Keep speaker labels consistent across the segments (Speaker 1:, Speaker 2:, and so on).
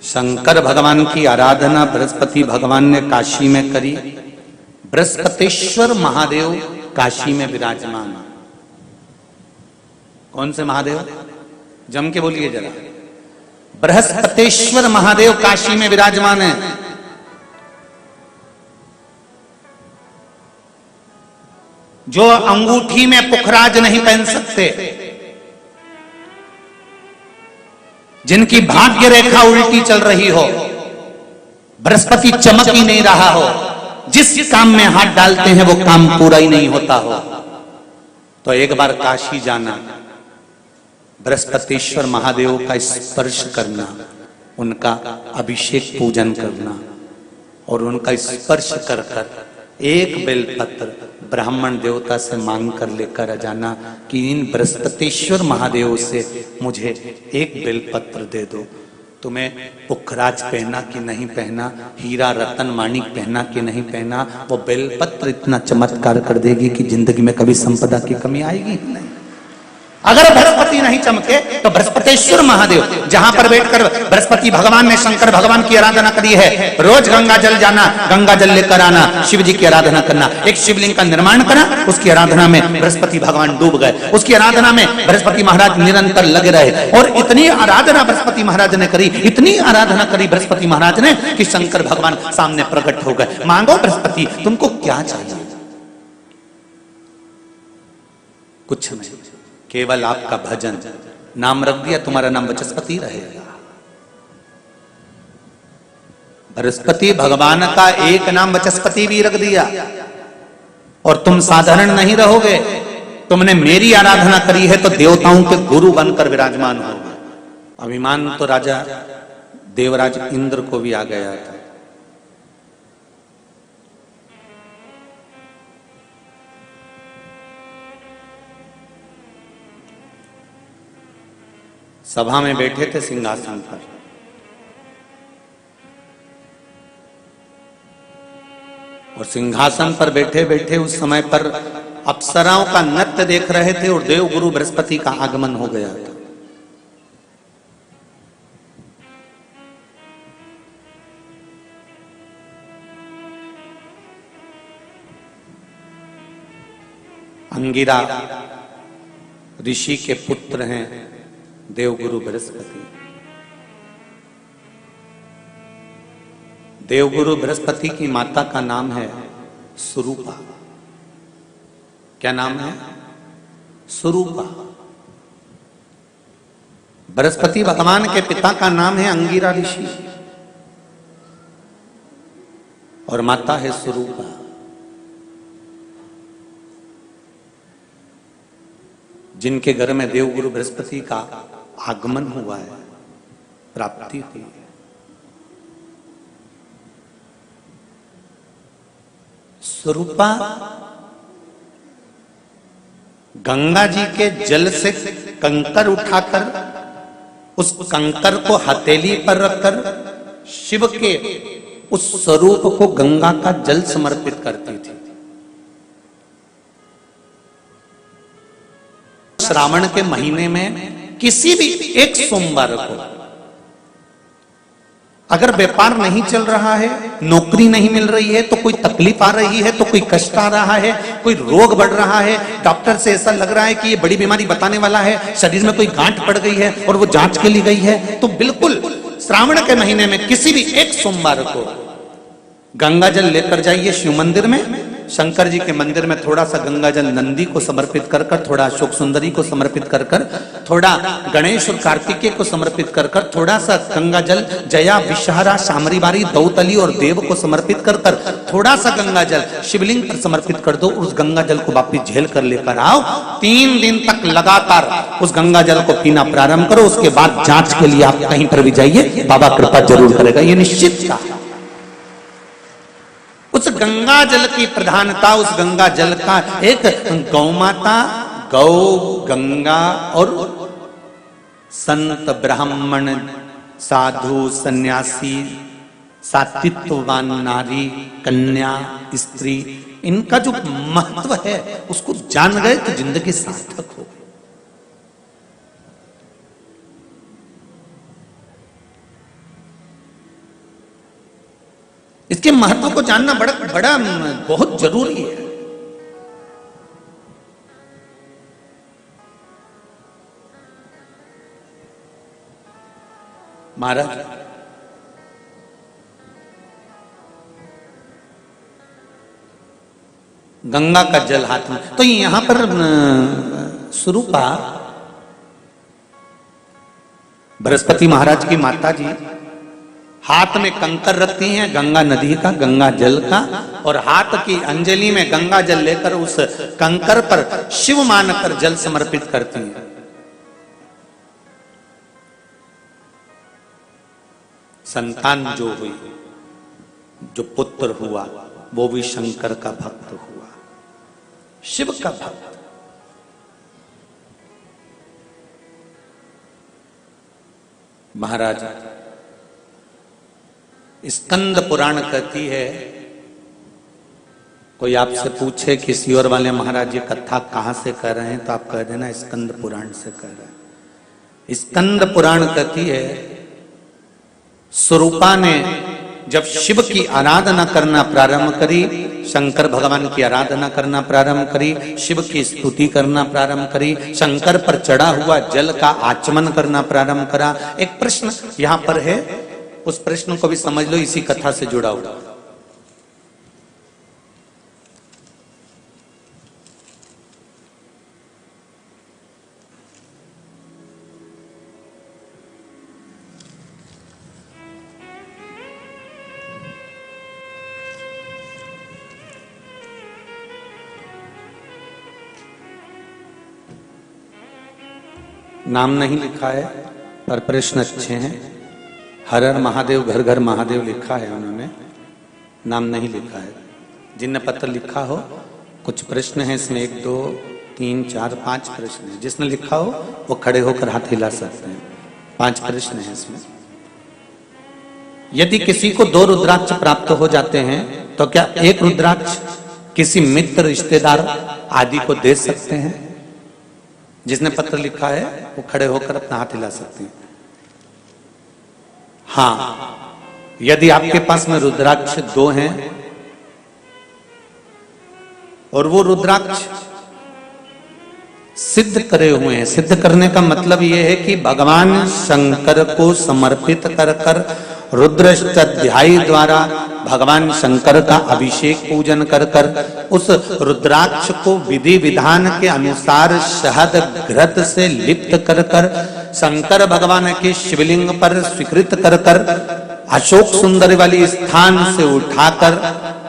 Speaker 1: शंकर भगवान की आराधना बृहस्पति भगवान ने काशी में करी। बृहस्पतेश्वर महादेव काशी में विराजमान। कौन से महादेव? जम के बोलिए जरा। बृहस्पतेश्वर महादेव काशी में विराजमान है। जो अंगूठी में पुखराज नहीं पहन सकते, जिनकी भाग्य रेखा उल्टी चल रही हो, बृहस्पति चमक ही नहीं रहा हो, जिस काम में हाथ डालते हैं वो काम पूरा ही नहीं होता हो, तो एक बार काशी जाना, बृहस्पतेश्वर महादेव का स्पर्श करना, उनका अभिषेक पूजन करना और उनका स्पर्श कर कर एक बेलपत्र ब्राह्मण देवता से मांग कर लेकर जाना कि इन बृहस्पतेश्वर महादेव से मुझे एक बेलपत्र दे दो। तुम्हें पुखराज पहना कि नहीं पहना, हीरा रतन माणिक पहना कि नहीं पहना, वो बेलपत्र इतना चमत्कार कर देगी कि जिंदगी में कभी संपदा की कमी आएगी ही नहीं। अगर बृहस्पति नहीं चमके तो बृहस्पतेश्वर महादेव, जहां पर बैठकर बृहस्पति भगवान ने शंकर भगवान की आराधना करी है, रोज गंगा जल जाना, गंगा जल लेकर आना, शिव जी की आराधना करना, एक शिवलिंग का निर्माण करा, उसकी आराधना में बृहस्पति भगवान डूब गए, उसकी आराधना में बृहस्पति महाराज निरंतर लगे रहे। और इतनी आराधना बृहस्पति महाराज ने करी, इतनी आराधना करी बृहस्पति महाराज ने कि शंकर भगवान सामने प्रकट हो गए। मांगो बृहस्पति, तुमको क्या चाहिए? कुछ नहीं, केवल आपका भजन। नाम रख दिया, तुम्हारा नाम बृहस्पति रहेगा। बृहस्पति भगवान का एक नाम बृहस्पति भी रख दिया और तुम साधारण नहीं रहोगे। तुमने मेरी आराधना करी है तो देवताओं के गुरु बनकर विराजमान होगे। अभिमान तो राजा देवराज इंद्र को भी आ गया था। सभा में बैठे थे सिंहासन पर, और सिंहासन पर बैठे बैठे उस समय पर अप्सराओं का नृत्य देख रहे थे और देवगुरु बृहस्पति का आगमन हो गया था। अंगिरा ऋषि के पुत्र हैं देवगुरु बृहस्पति। देवगुरु बृहस्पति की माता का नाम है सुरूपा। क्या नाम है? सुरूपा। बृहस्पति भगवान के पिता का नाम है अंगिरा ऋषि और माता है सुरूपा। जिनके घर में देवगुरु बृहस्पति का आगमन हुआ है, प्राप्ति हुई है। स्वरूपा गंगा जी के जल से कंकर उठाकर उस कंकर को हथेली पर रखकर शिव के उस स्वरूप को गंगा का जल समर्पित करती थी। श्रावण के महीने में किसी भी एक सोमवार को अगर व्यापार नहीं चल रहा है, नौकरी नहीं मिल रही है, तो कोई तकलीफ आ रही है, तो कोई कष्ट आ रहा है, कोई रोग बढ़ रहा है, डॉक्टर से ऐसा लग रहा है कि ये बड़ी बीमारी बताने वाला है, शरीर में कोई गांठ पड़ गई है और वो जांच के लिए गई है, तो बिल्कुल श्रावण के महीने में किसी भी एक सोमवार को गंगा जल लेकर जाइए शिव मंदिर में। शंकर जी के मंदिर में थोड़ा सा गंगा जल नंदी को समर्पित कर कर, थोड़ा अशोक सुंदरी को समर्पित कर कर, थोड़ा गणेश और कार्तिकेय को समर्पित कर कर, थोड़ा सा गंगा जल जया विषहरा शामरी बारी दौतली और देव को समर्पित कर कर, थोड़ा सा गंगा जल शिवलिंग पर समर्पित कर दो। उस गंगा जल को वापिस झेल कर लेकर आओ। 3 दिन तक लगातार उस गंगा जल को पीना प्रारंभ करो। उसके बाद जांच के लिए आप कहीं पर भी जाइए, बाबा कृपा जरूर करेगा, ये निश्चित था। उस गंगा जल की प्रधानता, उस गंगा जल का एक गौ माता, गौ, गंगा और संत, ब्राह्मण, साधु, सन्यासी, सात्वित्ववान नारी, कन्या, स्त्री, इनका जो महत्व है उसको जान गए तो जिंदगी सार्थक हो। इसके महत्व को जानना बड़ा बड़ा बहुत जरूरी है। महाराज गंगा का जल हाथ में, तो यहां पर स्वरूपा बृहस्पति महाराज की माता जी हाथ में कंकर रखती हैं गंगा नदी का, गंगा जल का, और हाथ की अंजलि में गंगा जल लेकर उस कंकर पर शिव मानकर जल समर्पित करती हैं। संतान जो हुई, जो पुत्र हुआ, वो भी शंकर का भक्त हुआ, शिव का भक्त। महाराज स्कंद पुराण कहती है, कोई आपसे पूछे किसी और वाले महाराज ये कथा कहां से कर रहे हैं, तो आप कह देना स्कंद पुराण से कर रहे हैं। स्कंद पुराण कहती है स्वरूपा ने जब शिव की आराधना करना प्रारंभ करी, शंकर भगवान की आराधना करना प्रारंभ करी, शिव की स्तुति करना प्रारंभ करी, शंकर पर चढ़ा हुआ जल का आचमन करना प्रारंभ करा। एक प्रश्न यहां पर है, उस प्रश्न को भी समझ लो, इसी कथा से जुड़ा हुआ। नाम नहीं लिखा है पर प्रश्न अच्छे हैं। हर हर महादेव घर घर महादेव लिखा है उन्होंने, नाम नहीं लिखा है। जिनने पत्र लिखा हो, कुछ प्रश्न हैं इसमें, 1 2 3 4 5 प्रश्न हैं। जिसने लिखा हो वो खड़े होकर हाथ हिला सकते हैं। 5 प्रश्न हैं इसमें। यदि किसी को 2 रुद्राक्ष प्राप्त हो जाते हैं तो क्या एक रुद्राक्ष किसी मित्र रिश्तेदार आदि को दे सकते हैं? जिसने पत्र लिखा है वो खड़े होकर अपना हाथ हिला सकते हैं। हाँ, यदि आपके पास में रुद्राक्ष 2 हैं और वो रुद्राक्ष सिद्ध करे हुए हैं, सिद्ध करने का मतलब ये है कि भगवान शंकर को समर्पित कर कर रुद्राष्टाध्यायी द्वारा भगवान शंकर का अभिषेक पूजन कर कर उस रुद्राक्ष को विधि विधान के अनुसार शहद घृत से लिप्त कर कर शंकर भगवान के शिवलिंग पर स्वीकृत कर कर अशोक सुंदरी वाली स्थान से उठाकर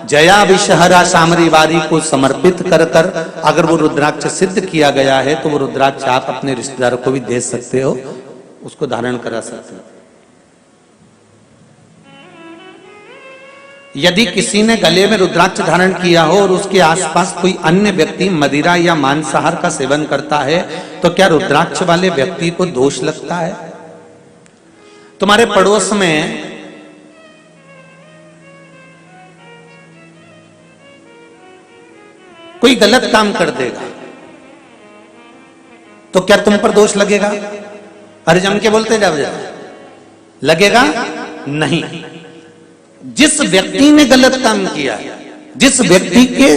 Speaker 1: जया विषहरा सामरी वारी को समर्पित कर कर अगर वो रुद्राक्ष सिद्ध किया गया है तो वो रुद्राक्ष आप अपने रिश्तेदार को भी दे सकते हो, उसको धारण करा सकते हो। यदि किसी ने गले में रुद्राक्ष धारण किया हो और उसके आसपास कोई अन्य व्यक्ति मदिरा या मांसाहार का सेवन करता है तो क्या रुद्राक्ष वाले व्यक्ति को दोष लगता है? तुम्हारे पड़ोस में कोई गलत काम कर देगा तो क्या तुम पर दोष लगेगा? अरे जम के बोलते जाओ, लगेगा नहीं। जिस व्यक्ति ने गलत काम किया, जिस व्यक्ति के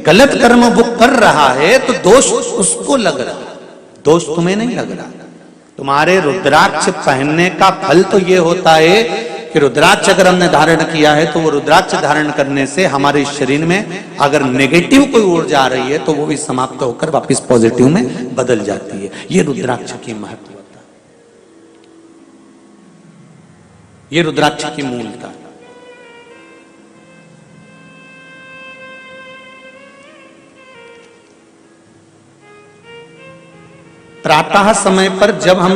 Speaker 1: गलत कर्म वो कर रहा है तो दोष उसको लग रहा, दोष तुम्हें नहीं लग रहा। तुम्हारे रुद्राक्ष पहनने का फल तो ये होता है कि रुद्राक्ष अगर हमने धारण किया है तो वो रुद्राक्ष धारण करने से हमारे शरीर में अगर नेगेटिव कोई ऊर्जा आ रही है तो वो भी समाप्त होकर वापस पॉजिटिव में बदल जाती है। ये रुद्राक्ष की महत्वता, ये रुद्राक्ष की मूलता। प्रातः समय पर जब हम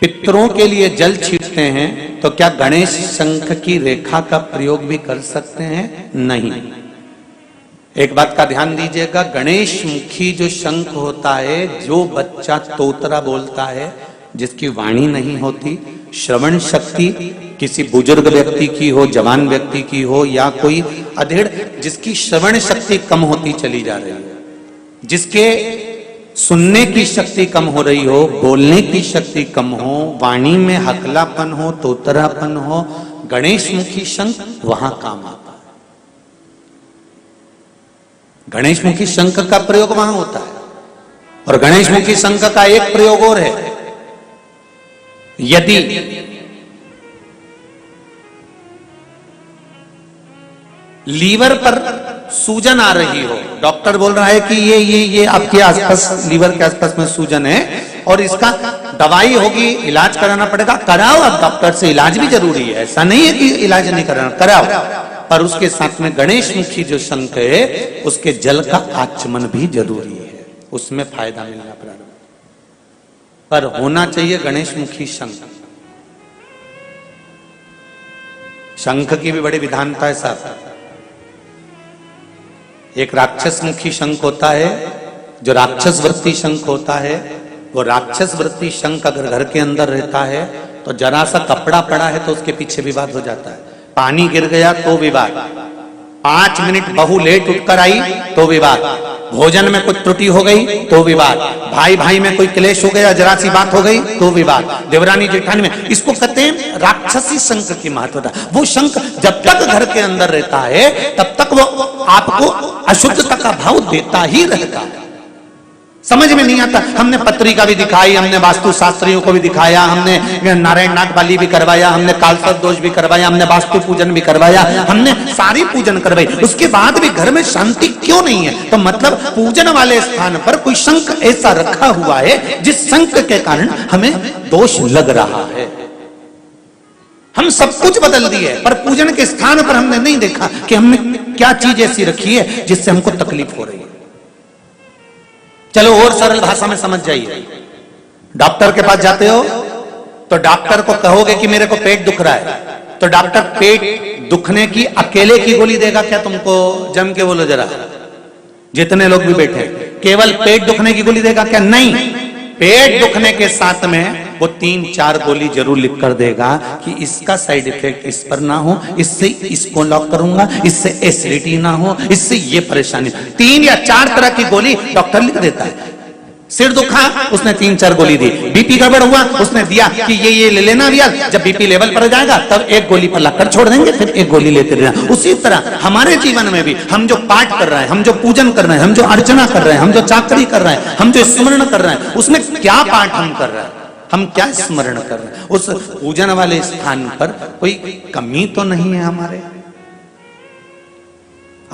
Speaker 1: पितरों के लिए जल छींटते हैं तो क्या गणेश शंख की रेखा का प्रयोग भी कर सकते हैं? नहीं। एक बात का ध्यान दीजिएगा, गणेश मुखी जो शंख होता है, जो बच्चा तोतरा बोलता है, जिसकी वाणी नहीं होती, श्रवण शक्ति किसी बुजुर्ग व्यक्ति की हो, जवान व्यक्ति की हो, या कोई अधेड़ जिसकी श्रवण शक्ति कम होती चली जा रही है, जिसके सुनने की शक्ति कम हो रही हो, बोलने की शक्ति कम हो, वाणी में हकलापन हो, तोतरापन हो, गणेश मुखी शंख वहां काम आता है। गणेश मुखी शंख का प्रयोग वहां होता है। और गणेश मुखी शंख का एक प्रयोग और है, यदि लीवर पर सूजन आ रही हो, डॉक्टर बोल रहा है कि ये आपके आसपास, लीवर के आसपास में सूजन है और इसका दवाई होगी, इलाज कराना पड़ेगा, कराओ। अब डॉक्टर से इलाज भी जरूरी है, ऐसा नहीं है कि इलाज नहीं कराना, कराओ। पर उसके साथ में गणेश मुखी जो शंख है उसके जल का आचमन भी जरूरी है, उसमें फायदा मिलना प्रारंभ। पर होना चाहिए गणेश मुखी शंख। शंख की भी बड़ी विधानता है साहब। एक राक्षस मुखी शंख होता है, जो राक्षस वृत्ति शंख होता है। वो राक्षस वृत्ति शंख अगर घर के अंदर रहता है तो जरा सा कपड़ा पड़ा है तो उसके पीछे विवाद हो जाता है। पानी गिर गया तो विवाद, 5 मिनट बहू लेट उठकर आई तो विवाद, भोजन में कुछ त्रुटि हो गई तो विवाद, भाई भाई में कोई क्लेश हो गया, जरा सी बात हो गई तो विवाद, देवरानी जेठानी में। इसको कहते हैं राक्षसी शंख की महत्वता। वो शंख जब तक घर के अंदर रहता है तब तक वो आपको अशुद्धता का भाव देता ही रहता है। समझ में नहीं आता। हमने पत्रिका भी दिखाई, हमने वास्तु शास्त्रियों को भी दिखाया, हमने नारायण नाग बलि भी करवाया, हमने कालसर्प दोष भी करवाया, हमने वास्तु पूजन भी करवाया, हमने सारी पूजन करवाई, उसके बाद भी घर में शांति क्यों नहीं है? तो मतलब पूजन वाले स्थान पर कोई शंख ऐसा रखा हुआ है जिस शंख के कारण हमें दोष लग रहा है। हम सब कुछ बदल दिए पर पूजन के स्थान पर हमने नहीं देखा कि हमने क्या चीज ऐसी रखी है जिससे हमको तकलीफ हो रही है। चलो और सरल भाषा में समझ जाइए। डॉक्टर के पास जाते हो तो डॉक्टर को कहोगे कि मेरे को पेट दुख रहा है, तो डॉक्टर पेट दुखने की अकेले की गोली देगा क्या तुमको? जम के बोलो जरा, जितने लोग भी बैठे, केवल पेट दुखने की गोली देगा क्या? नहीं, पेट दुखने के साथ में वो 3-4 गोली जरूर लिख कर देगा कि इसका साइड इफेक्ट इस पर ना हो, इससे इसको लॉक करूंगा, इससे एसिडिटी ना हो, इससे ये परेशानी। 3 या 4 तरह की गोली डॉक्टर लिख देता है। सिर दुखा, उसने 3-4 गोली दी। बीपी गड़बड़ हुआ, उसने दिया कि ये ले लेना भैया, जब बीपी लेवल पर जाएगा तब एक गोली पर लगकर छोड़ देंगे, फिर एक गोली लेते रहना। उसी तरह हमारे जीवन में भी हम जो पाठ कर रहे हैं, हम जो पूजन कर रहे हैं, हम जो अर्चना कर रहे हैं, हम जो चाकरी कर रहे हैं, हम जो स्मरण कर रहे हैं, उसमें क्या पाठ हम कर रहे हैं, हम क्या स्मरण कर रहे हैं? उस पूजन वाले स्थान पर कोई कमी तो नहीं है हमारे?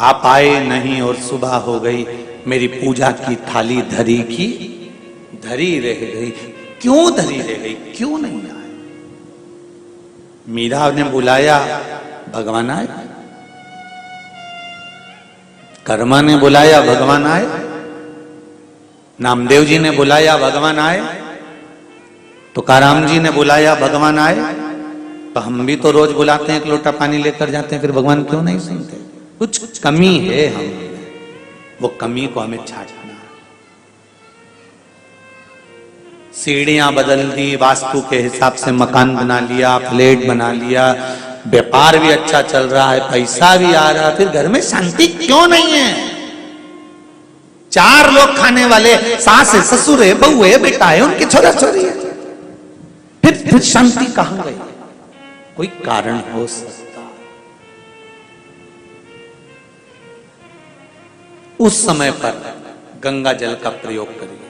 Speaker 1: आप आए नहीं और सुबह हो गई, मेरी पूजा की थाली धरी की धरी रह गई। क्यों धरी रह गई? क्यों नहीं आए? मीरा ने बुलाया, भगवान आए। कर्मा ने बुलाया, भगवान आए। नामदेव जी ने बुलाया, भगवान आए। तुकाराम जी ने बुलाया, भगवान आए। तो हम भी तो रोज बुलाते हैं, एक लोटा पानी लेकर जाते हैं, फिर भगवान क्यों नहीं सुनते? कुछ कमी है हम में, वो कमी को हमें छाटना। सीढ़ियां बदल दी, वास्तु के हिसाब से मकान बना लिया, फ्लैट बना लिया, व्यापार भी अच्छा चल रहा है, पैसा भी आ रहा है, फिर घर में शांति क्यों नहीं है? 4 लोग खाने वाले, सास है, ससुर है, बहू है, बेटा है, उनके छोरा छोरी है, फिर शांति कहां गई? कोई कारण हो सकता। उस समय पर गंगा जल का प्रयोग करिए।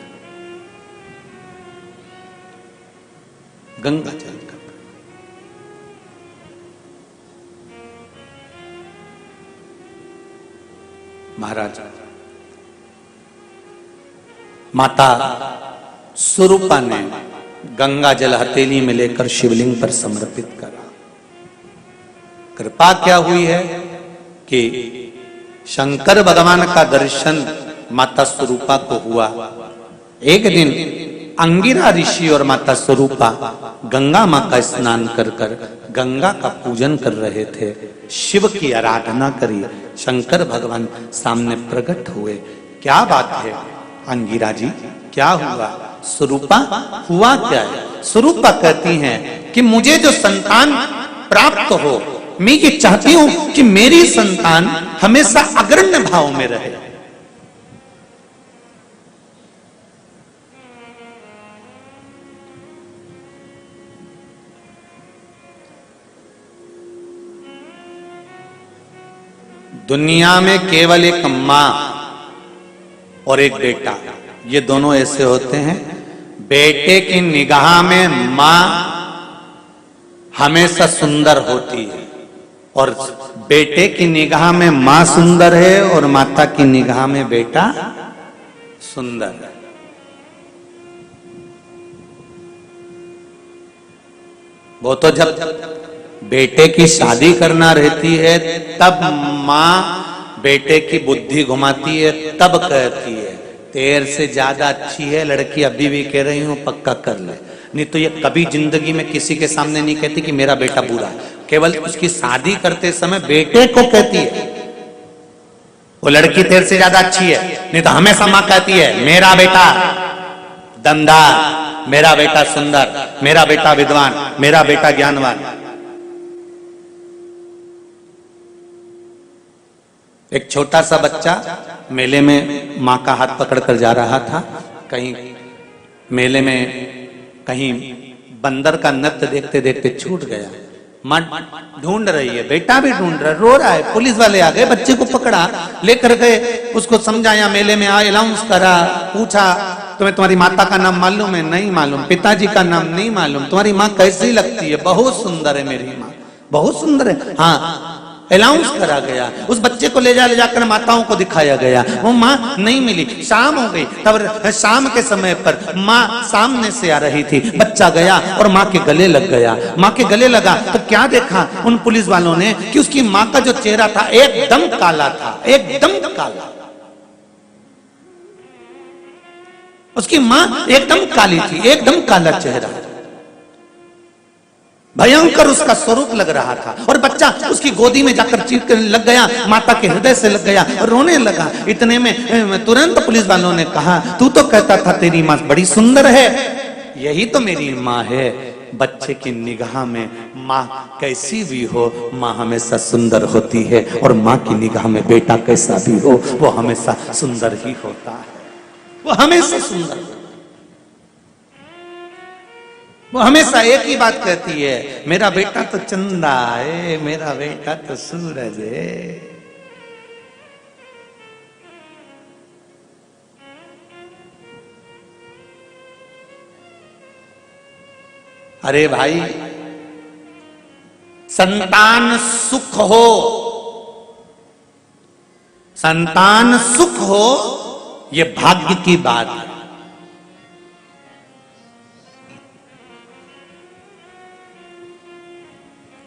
Speaker 1: गंगा जल का महाराज माता स्वरूपा ने गंगा जल हथेली में लेकर शिवलिंग पर समर्पित करा। कृपा क्या हुई है कि शंकर भगवान का दर्शन माता स्वरूपा को हुआ। एक दिन अंगिरा ऋषि और माता स्वरूपा गंगा मां का स्नान कर कर गंगा का पूजन कर रहे थे, शिव की आराधना करी। शंकर भगवान सामने प्रकट हुए। क्या बात है अंगिरा जी, क्या हुआ? स्वरूपा हुआ क्या है? स्वरूपा कहती हैं कि मुझे जो संतान प्राप्त हो, मैं ये चाहती हूं कि मेरी संतान हमेशा अग्रण्य भाव में रहे। दुनिया में केवल एक माँ और एक बेटा, ये दोनों ऐसे होते हैं। बेटे की निगाह में माँ हमेशा सुंदर होती है, और बेटे की निगाह में माँ सुंदर है और माता की निगाह में बेटा सुंदर है। वो तो जब बेटे की शादी करना रहती है तब माँ बेटे की बुद्धि घुमाती है, तब कहती है तेरे से ज्यादा अच्छी है लड़की, अभी भी कह रही हूं पक्का कर ले। नहीं तो ये कभी जिंदगी में किसी के सामने नहीं कहती कि मेरा बेटा बुरा है, केवल उसकी शादी करते समय बेटे को कहती है वो लड़की तेरे से ज्यादा अच्छी है। नहीं तो हमेशा माँ कहती है मेरा बेटा दमदार, मेरा बेटा सुंदर, मेरा बेटा विद्वान, मेरा बेटा ज्ञानवान। एक छोटा सा बच्चा मेले में माँ का हाथ पकड़कर जा रहा था। कहीं मेले में कहीं बंदर का नृत्य देखते देखते छूट गया। माँ ढूंढ रही है, बेटा भी ढूंढ रहा, रो रहा है। पुलिस वाले आ गए, बच्चे को पकड़ा, लेकर गए, उसको समझाया, मेले में आए, अनाउंस करा, पूछा तुम्हें तुम्हारी माता का नाम मालूम है? नहीं मालूम। पिताजी का नाम नहीं मालूम। तुम्हारी माँ कैसी लगती है? बहुत सुंदर है मेरी माँ, बहुत सुंदर है। हाँ, अनाउंस करा गया। उस बच्चे को ले जाकर माताओं को दिखाया गया। वो माँ नहीं मिली, शाम हो गई। तब शाम के समय पर माँ सामने से आ रही थी। बच्चा गया और माँ के गले लग गया। माँ के गले लगा तो क्या देखा उन पुलिस वालों ने कि उसकी माँ का जो चेहरा था एकदम काला था, एकदम काला। उसकी माँ एकदम काली थी, एकदम काला चेहरा, भयंकर उसका स्वरूप लग रहा था। और बच्चा उसकी गोदी में जाकर चीख लग गया, माता के हृदय से लग गया, रोने लगा। इतने में तुरंत पुलिस वालों ने कहा तू तो कहता था तेरी माँ बड़ी सुंदर है। यही तो मेरी माँ है। बच्चे की निगाह में माँ कैसी भी हो, माँ हमेशा सुंदर होती है, और माँ की निगाह में बेटा कैसा भी हो वो हमेशा सुंदर ही होता है। वो हमेशा सुंदर, वो हमेशा एक ही बात कहती है, मेरा बेटा तो चंदा है, मेरा बेटा तो सूरज है। अरे भाई, संतान सुख हो, संतान सुख हो, ये भाग्य की बात है।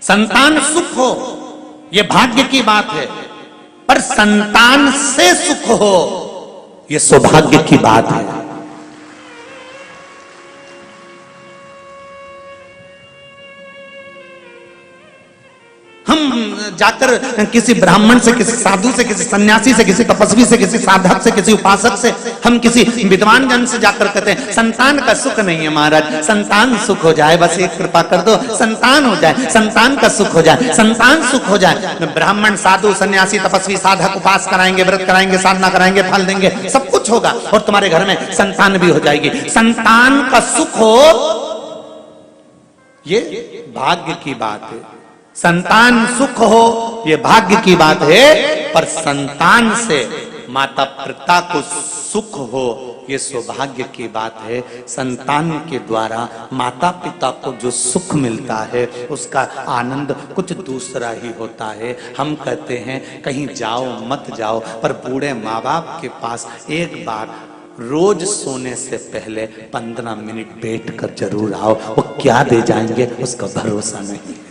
Speaker 1: संतान सुख हो ये भाग्य की बात है, पर संतान से सुख हो ये सौभाग्य की बात है। हम जाकर किसी ब्राह्मण से, किसी साधु से, किसी सन्यासी से, किसी तपस्वी से, किसी साधक से, किसी उपासक से, हम किसी विद्वान जन से जाकर कहते हैं संतान का सुख नहीं है महाराज, संतान सुख हो जाए, बस एक कृपा कर दो, संतान हो जाए, संतान का सुख हो जाए, संतान सुख हो जाए। ब्राह्मण, साधु, सन्यासी, तपस्वी, साधक उपास कराएंगे, व्रत कराएंगे, साधना कराएंगे, फल देंगे, सब कुछ होगा, और तुम्हारे घर में संतान भी हो जाएगी। संतान का सुख हो ये भाग्य की बात है। संतान सुख हो ये भाग्य की बात है, पर संतान से माता पिता को सुख हो ये सौभाग्य की बात है। संतान के द्वारा माता पिता को जो सुख मिलता है उसका आनंद कुछ दूसरा ही होता है। हम कहते हैं कहीं जाओ मत जाओ, पर बूढ़े माँ बाप के पास एक बार रोज सोने से पहले 15 मिनट बैठ कर जरूर आओ। वो क्या दे जाएंगे उसका भरोसा नहीं है।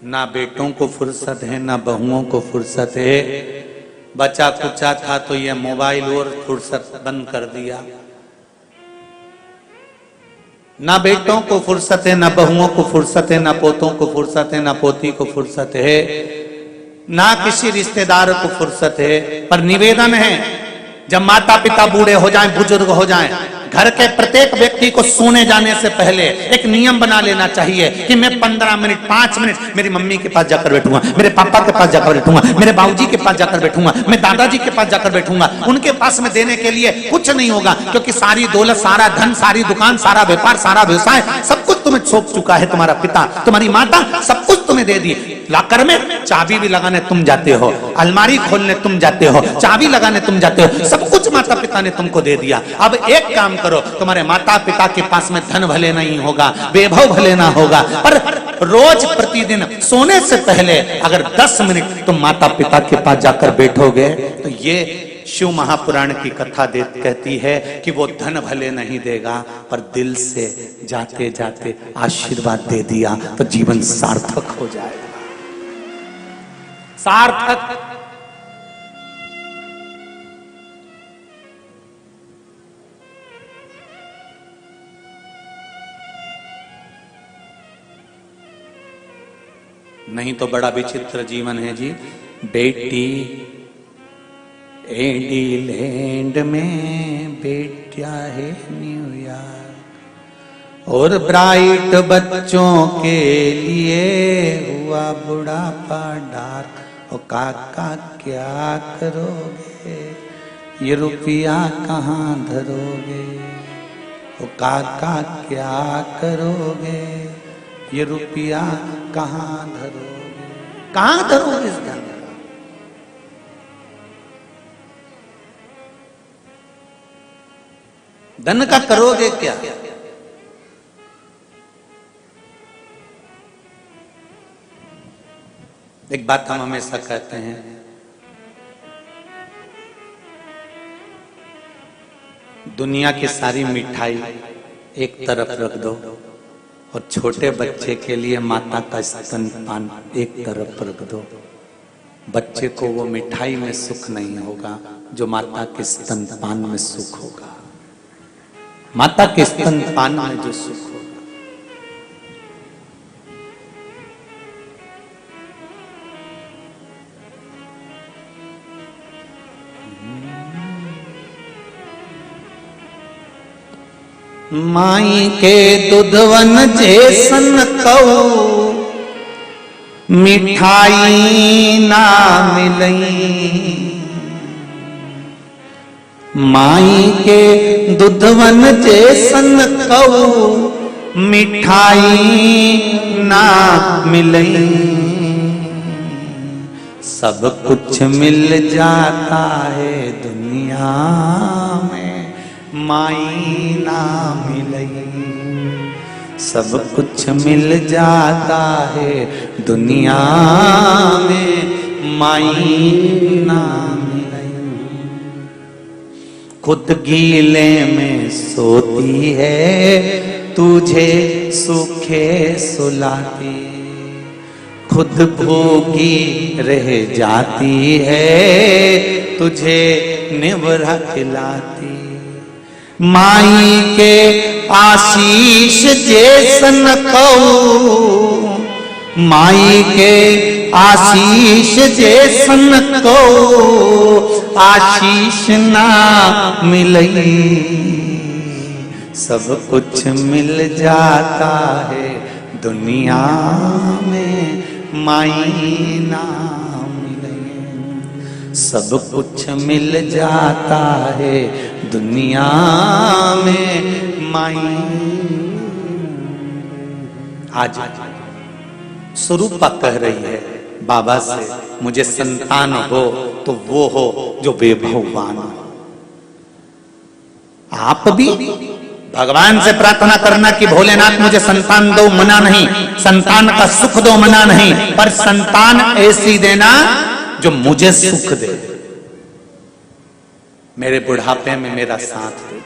Speaker 1: ना बेटों को फुर्सत है, ना बहुओं को फुर्सत है। बचा कुचा था तो ये मोबाइल और फुर्सत बंद कर दिया। ना बेटों को फुर्सत है, ना बहुओं को फुर्सत है, ना पोतों को फुर्सत है, ना पोती को फुर्सत है, ना किसी रिश्तेदार को फुर्सत है। पर निवेदन है, जब माता पिता बूढ़े हो जाएं, बुजुर्ग हो जाएं, घर के प्रत्येक व्यक्ति को सोने जाने से पहले एक नियम बना लेना चाहिए कि मैं 15 मिनट 5 मिनट मेरी मम्मी के पास जाकर बैठूंगा, मेरे पापा के पास जाकर बैठूंगा, मेरे बाबूजी के पास जाकर बैठूंगा, मैं दादाजी के पास जाकर बैठूंगा। उनके पास में देने के लिए कुछ नहीं होगा, क्योंकि सारी दौलत, सारा धन, सारी दुकान, सारा व्यापार, सारा व्यवसाय, सब कुछ तुम्हें सौंप चुका है तुम्हारा पिता, तुम्हारी माता, सब कुछ तुम्हें दे दी। लॉकर में चाबी भी लगाने तुम जाते हो, अलमारी खोलने तुम जाते हो, चाबी लगाने तुम जाते हो, सब कुछ माता पिता ने तुमको दे दिया। अब एक काम करो, तुम्हारे माता पिता के पास में धन भले नहीं होगा, वैभव भले ना होगा, पर रोज प्रतिदिन सोने से पहले अगर 10 मिनट तुम माता पिता के पास जाकर बैठोगे तो ये शिव महापुराण की कथा कहती है कि वो धन भले नहीं देगा, पर दिल से जाते जाते आशीर्वाद दे दिया तो जीवन सार्थक हो जाएगा। सार्थक। नहीं तो बड़ा विचित्र जीवन है जी। बेटी एडीलैंड में, बेटिया है न्यूयॉर्क, और ब्राइट बच्चों के लिए हुआ बुढ़ापा डार्क। ओ काका क्या करोगे, ये रुपया कहाँ धरोगे? ओ काका क्या करोगे, ये रुपया कहाँ धरोगे? कहाँ धरोगे इस धन? धन का करोगे क्या? एक बात हम हमेशा कहते हैं, दुनिया की सारी मिठाई एक तरफ रख दो और छोटे बच्चे के लिए माता का स्तनपान एक तरफ रख दो। बच्चे को वो मिठाई में सुख नहीं होगा जो माता के स्तनपान में सुख होगा। माता के स्तनपान में जो सुख होगा। माई के दुधवन जैसन कऊ मिठाई ना मिलई, माई के दुधवन जैसन कऊ मिठाई ना मिलई। सब कुछ मिल जाता है दुनिया में, माई ना मिलई। सब कुछ मिल जाता है दुनिया में, माई ना मिलई। खुद गीले में सोती है, तुझे सूखे सुलाती, खुद भूखी रह जाती है, तुझे निवरा खिलाती। माई के आशीष जैसन कऊ, माई के आशीष जैसन कऊ आशीष ना मिलई। सब कुछ मिल जाता है दुनिया में, माई ना मिलई। सब कुछ मिल जाता है दुनिया में, माई। आज स्वरूपा कह रही है बाबा से, मुझे संतान हो तो वो हो जो वैभववान हो। आप भी भगवान से प्रार्थना करना कि भोलेनाथ मुझे संतान दो, मना नहीं, संतान का सुख दो, मना नहीं, पर संतान ऐसी देना जो मुझे सुख दे, मेरे बुढ़ापे में मेरा साथ दे।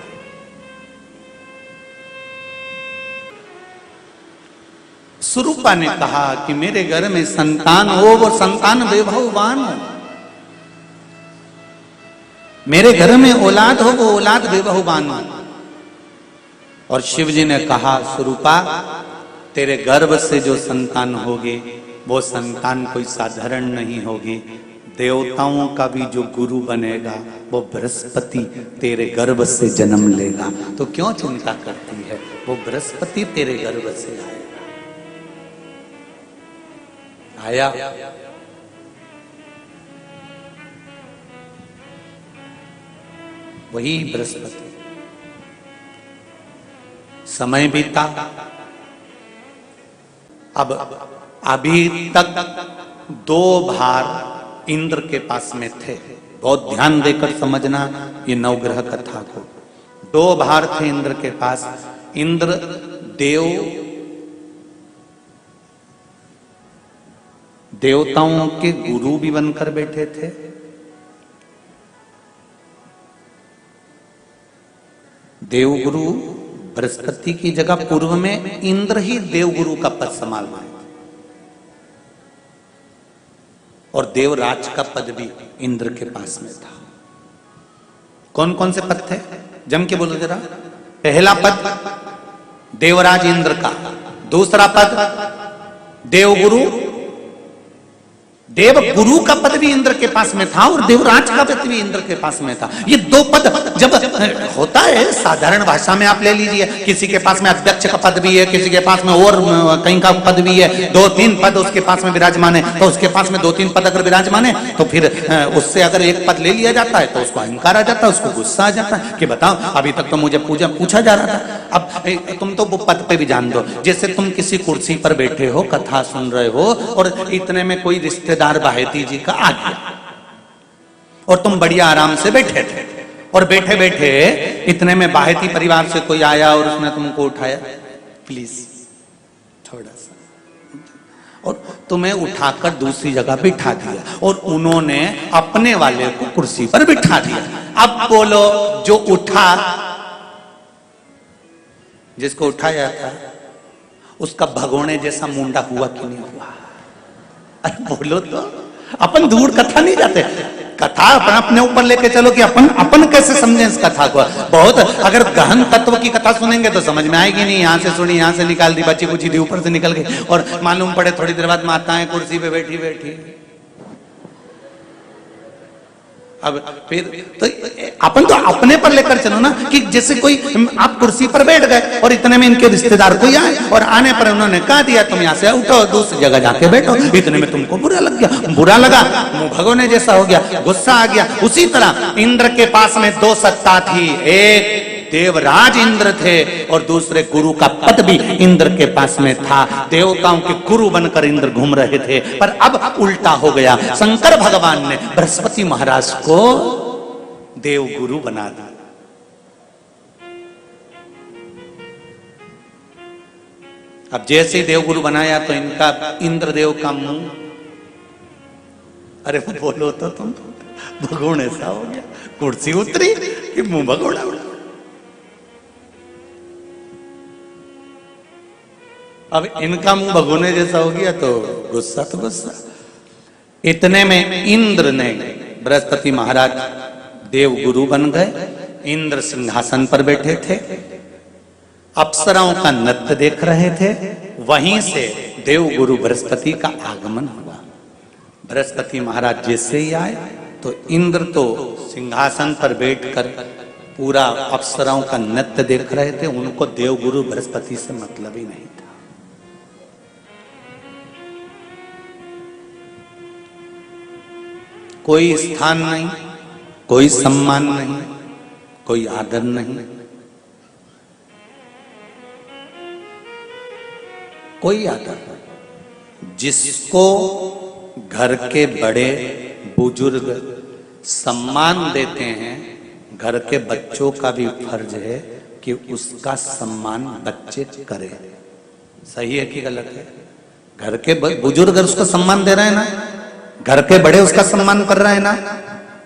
Speaker 1: स्वरूपा ने कहा कि मेरे घर में संतान हो, वो संतान वैभववान हो। मेरे घर में औलाद हो, वो औलाद वैभववान हो। और शिव जी ने कहा, स्वरूपा तेरे गर्भ से जो संतान होगी वो संतान कोई साधारण नहीं होगी, देवताओं का भी जो गुरु बनेगा वो बृहस्पति तेरे गर्भ से जन्म लेगा। तो क्यों चिंता करती है, वो बृहस्पति तेरे गर्भ से आया। वही बृहस्पति। समय बीता, अब अभी तक 2 भार इंद्र के पास में थे। बहुत ध्यान देकर समझना ये नवग्रह कथा को। 2 भार थे इंद्र के पास। इंद्र देवताओं के गुरु भी बनकर बैठे थे, देवगुरु बृहस्पति की जगह पूर्व में इंद्र ही देवगुरु का पद संभाल रहे थे, और देवराज का पद भी इंद्र के पास में था। कौन कौन से पद थे, जम के बोलो जरा। पहला पद देवराज इंद्र का, दूसरा पद देवगुरु, देवगुरु का पद भी इंद्र के पास में था, और देवराज का पद भी इंद्र के पास में था। ये 2 पद जब होता है साधारण भाषा में, आप ले लीजिए, किसी के पास में अध्यक्ष का पद भी है, किसी के पास में और कहीं का पद भी है, 2-3 पद उसके पास में विराजमान है, तो उसके पास में 2-3 पद अगर विराजमान है तो फिर उससे अगर एक पद ले लिया जाता है तो उसको अहंकार आ जाता है, उसको गुस्सा आ जाता है कि बताओ अभी तक तो मुझे पूछा जा रहा था, अब तुम तो वो पद पे भी जान दो। जैसे तुम किसी कुर्सी पर बैठे हो, कथा सुन रहे हो, और इतने में कोई रिश्तेदार बाहेती जी का आ गया, और तुम बढ़िया आराम से बैठे थे, और बैठे बैठे इतने में बाहेती परिवार से कोई आया और उसने तुमको उठाया, प्लीज थोड़ा सा, और तुम्हें उठाकर दूसरी जगह बिठा दिया, और उन्होंने अपने वाले को कुर्सी पर बिठा दिया। अब बोलो, जो उठा, जिसको उठाया था, उसका भगोने जैसा मुंडा हुआ कि नहीं हुआ? अरे बोलो तो, अपन दूर कथा नहीं जाते, कथा अपने ऊपर लेके चलो कि अपन कैसे समझें इस कथा को। बहुत अगर गहन तत्व की कथा सुनेंगे तो समझ में आएगी नहीं। यहाँ से सुनी, यहाँ से निकाल दी, बच्ची कुछ दी, ऊपर से निकल गई, और मालूम पड़े थोड़ी देर बाद माताएं कुर्सी पे बैठी बैठी। अब फिर तो अपन तो अपने पर लेकर चलो ना, कि जैसे कोई, आप कुर्सी पर बैठ गए और इतने में इनके रिश्तेदार कोई आए, और आने पर उन्होंने कहा दिया तुम यहाँ से उठो, दूसरी जगह जाके बैठो, इतने में तुमको बुरा लग गया, बुरा लगा, मुंह भगोने जैसा हो गया, गुस्सा आ गया। उसी तरह इंद्र के पास में 2 सत्ता थी, एक देवराज इंद्र थे और दूसरे गुरु का पद भी इंद्र के पास में था। देवताओं के गुरु बनकर इंद्र घूम रहे थे, पर अब उल्टा हो गया। शंकर भगवान ने बृहस्पति महाराज को देव गुरु बना दिया। अब जैसे ही देवगुरु बनाया तो इनका इंद्रदेव का मुंह, अरे बोलो तो तुम, भगोड़ ऐसा हो गया, कुर्सी उतरी कि मुंह भगोड़ा उड़ा। अब इनका मुंह भगोने जैसा हो गया तो गुस्सा तो गुस्सा। इतने में इंद्र ने, बृहस्पति महाराज देव गुरु बन गए, इंद्र सिंहासन पर बैठे थे, अप्सराओं का नृत्य देख रहे थे। वहीं से देव गुरु बृहस्पति का आगमन हुआ। बृहस्पति महाराज जैसे ही आए तो इंद्र तो सिंहासन पर बैठकर पूरा अप्सराओं का नृत्य देख रहे थे। उनको देव गुरु बृहस्पति से मतलब ही नहीं था। कोई स्थान नहीं, कोई सम्मान नहीं, कोई आदर नहीं, कोई आदर नहीं। जिसको घर के बड़े बुजुर्ग सम्मान देते हैं, घर के बच्चों का भी फर्ज है कि उसका सम्मान बच्चे करें। सही है कि गलत है? घर के बुजुर्ग उसको सम्मान दे रहे हैं ना, घर के बड़े उसका सम्मान कर रहे हैं ना,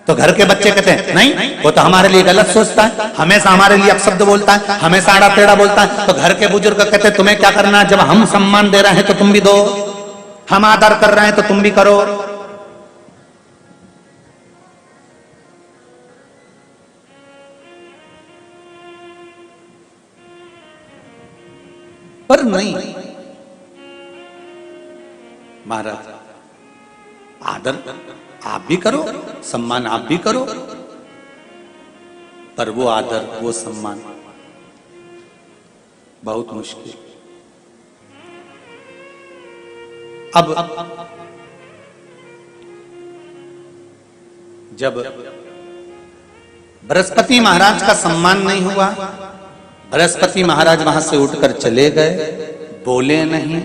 Speaker 1: तो घर के बच्चे कहते हैं नहीं, वो तो हमारे लिए गलत सोचता है, हमेशा हमारे लिए अपशब्द बोलता है, हमेशा आड़ा टेढ़ा बोलता है। तो घर के बुजुर्ग कहते हैं तुम्हें क्या करना है, जब हम सम्मान दे रहे हैं तो तुम भी दो, हम आदर कर रहे हैं तो तुम भी करो। पर नहीं महाराज, आदर आप भी करो, सम्मान आप भी करो, पर वो आदर वो सम्मान बहुत मुश्किल। अब जब बृहस्पति महाराज का सम्मान नहीं हुआ, बृहस्पति महाराज वहां से उठकर चले गए, बोले नहीं।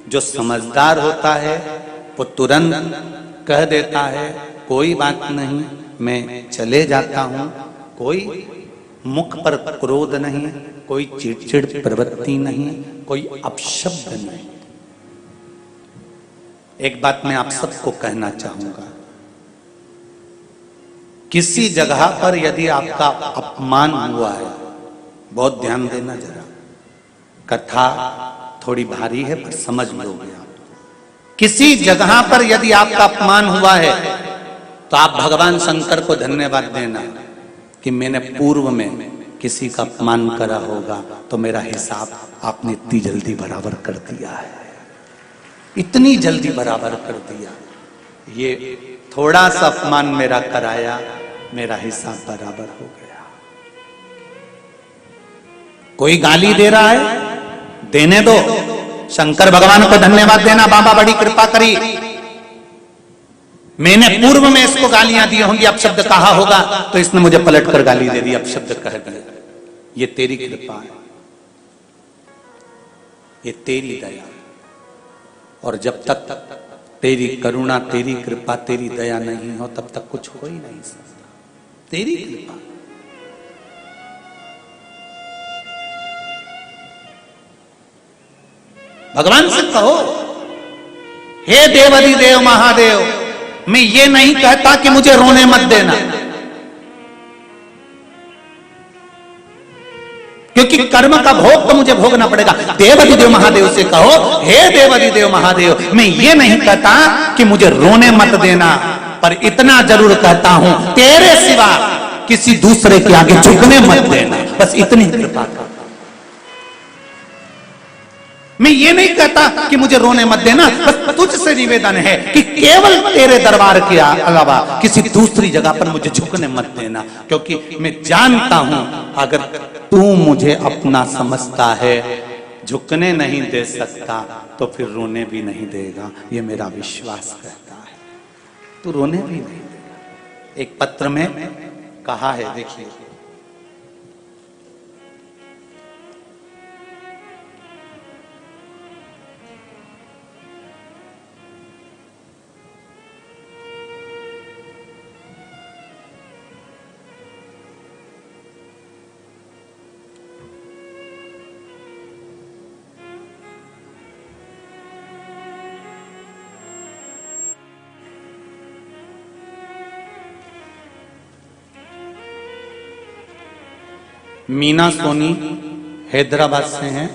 Speaker 1: जो समझदार होता है वो तुरंत कह देता है कोई बात नहीं, मैं चले जाता हूं। कोई मुख पर क्रोध नहीं, कोई चिड़चिड़ प्रवृत्ति नहीं, कोई अपशब्द नहीं। एक बात मैं आप सबको कहना चाहूंगा, किसी जगह पर यदि आपका अपमान हुआ है, बहुत ध्यान देना जरा, कथा थोड़ी भारी है पर समझ लोगे आप। किसी जगह पर यदि आपका अपमान हुआ है तो आप भगवान शंकर को धन्यवाद देना कि मैंने पूर्व में किसी का अपमान करा होगा तो मेरा हिसाब आपने इतनी जल्दी बराबर कर दिया है, इतनी जल्दी बराबर कर दिया। ये थोड़ा सा अपमान मेरा कराया, मेरा हिसाब बराबर हो गया। कोई गाली दे रहा है, देने दो, शंकर भगवान को धन्यवाद देना, बाबा बड़ी कृपा करी, मैंने पूर्व में इसको गालियां दी होंगी, अपशब्द कहा होगा तो इसने मुझे पलट कर गाली दे दी, अपशब्द कह दिया। ये तेरी कृपा है, ये तेरी दया। और जब तक तेरी करुणा, तेरी कृपा, तेरी दया नहीं हो तब तक कुछ हो ही नहीं सकता। तेरी कृपा। भगवान से कहो, हे देवाधिदेव महादेव, मैं ये नहीं कहता कि मुझे रोने मत देना, क्योंकि कर्म का भोग तो मुझे भोगना पड़ेगा। देवाधिदेव महादेव से कहो, हे देवाधिदेव महादेव, मैं ये नहीं कहता कि मुझे रोने मत देना, पर इतना जरूर कहता हूं तेरे सिवा किसी दूसरे के आगे झुकने मत देना, बस इतनी कृपा कर। मैं ये नहीं कहता कि मुझे रोने मत देना, बस तुझसे निवेदन है कि केवल तेरे दरबार के अलावा किसी दूसरी जगह पर मुझे झुकने मत देना, क्योंकि मैं जानता हूं अगर तू मुझे अपना समझता है, झुकने नहीं दे सकता तो फिर रोने भी नहीं देगा, ये मेरा विश्वास कहता है। तू रोने भी नहीं देगा। एक पत्र में कहा है, देखिए, मीना सोनी हैदराबाद से हैं,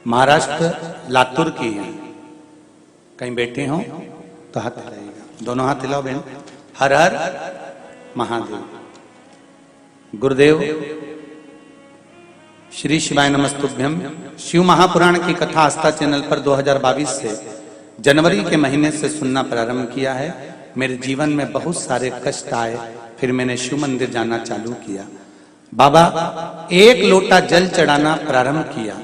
Speaker 1: महाराष्ट्र लातूर की हैं। कहीं बैठे हो तो हाथ हिलाइएगा, दोनों हाथ हिलाओ बहन। हर हर महादेव। गुरुदेव श्री शिवाय नमस्तुभ्यम। शिव महापुराण की कथा आस्था चैनल पर 2022 से जनवरी के महीने से सुनना प्रारंभ किया है। मेरे जीवन में बहुत सारे कष्ट आए, फिर मैंने शिव मंदिर जाना चालू किया। बाबा एक लोटा जल चढ़ाना प्रारंभ किया।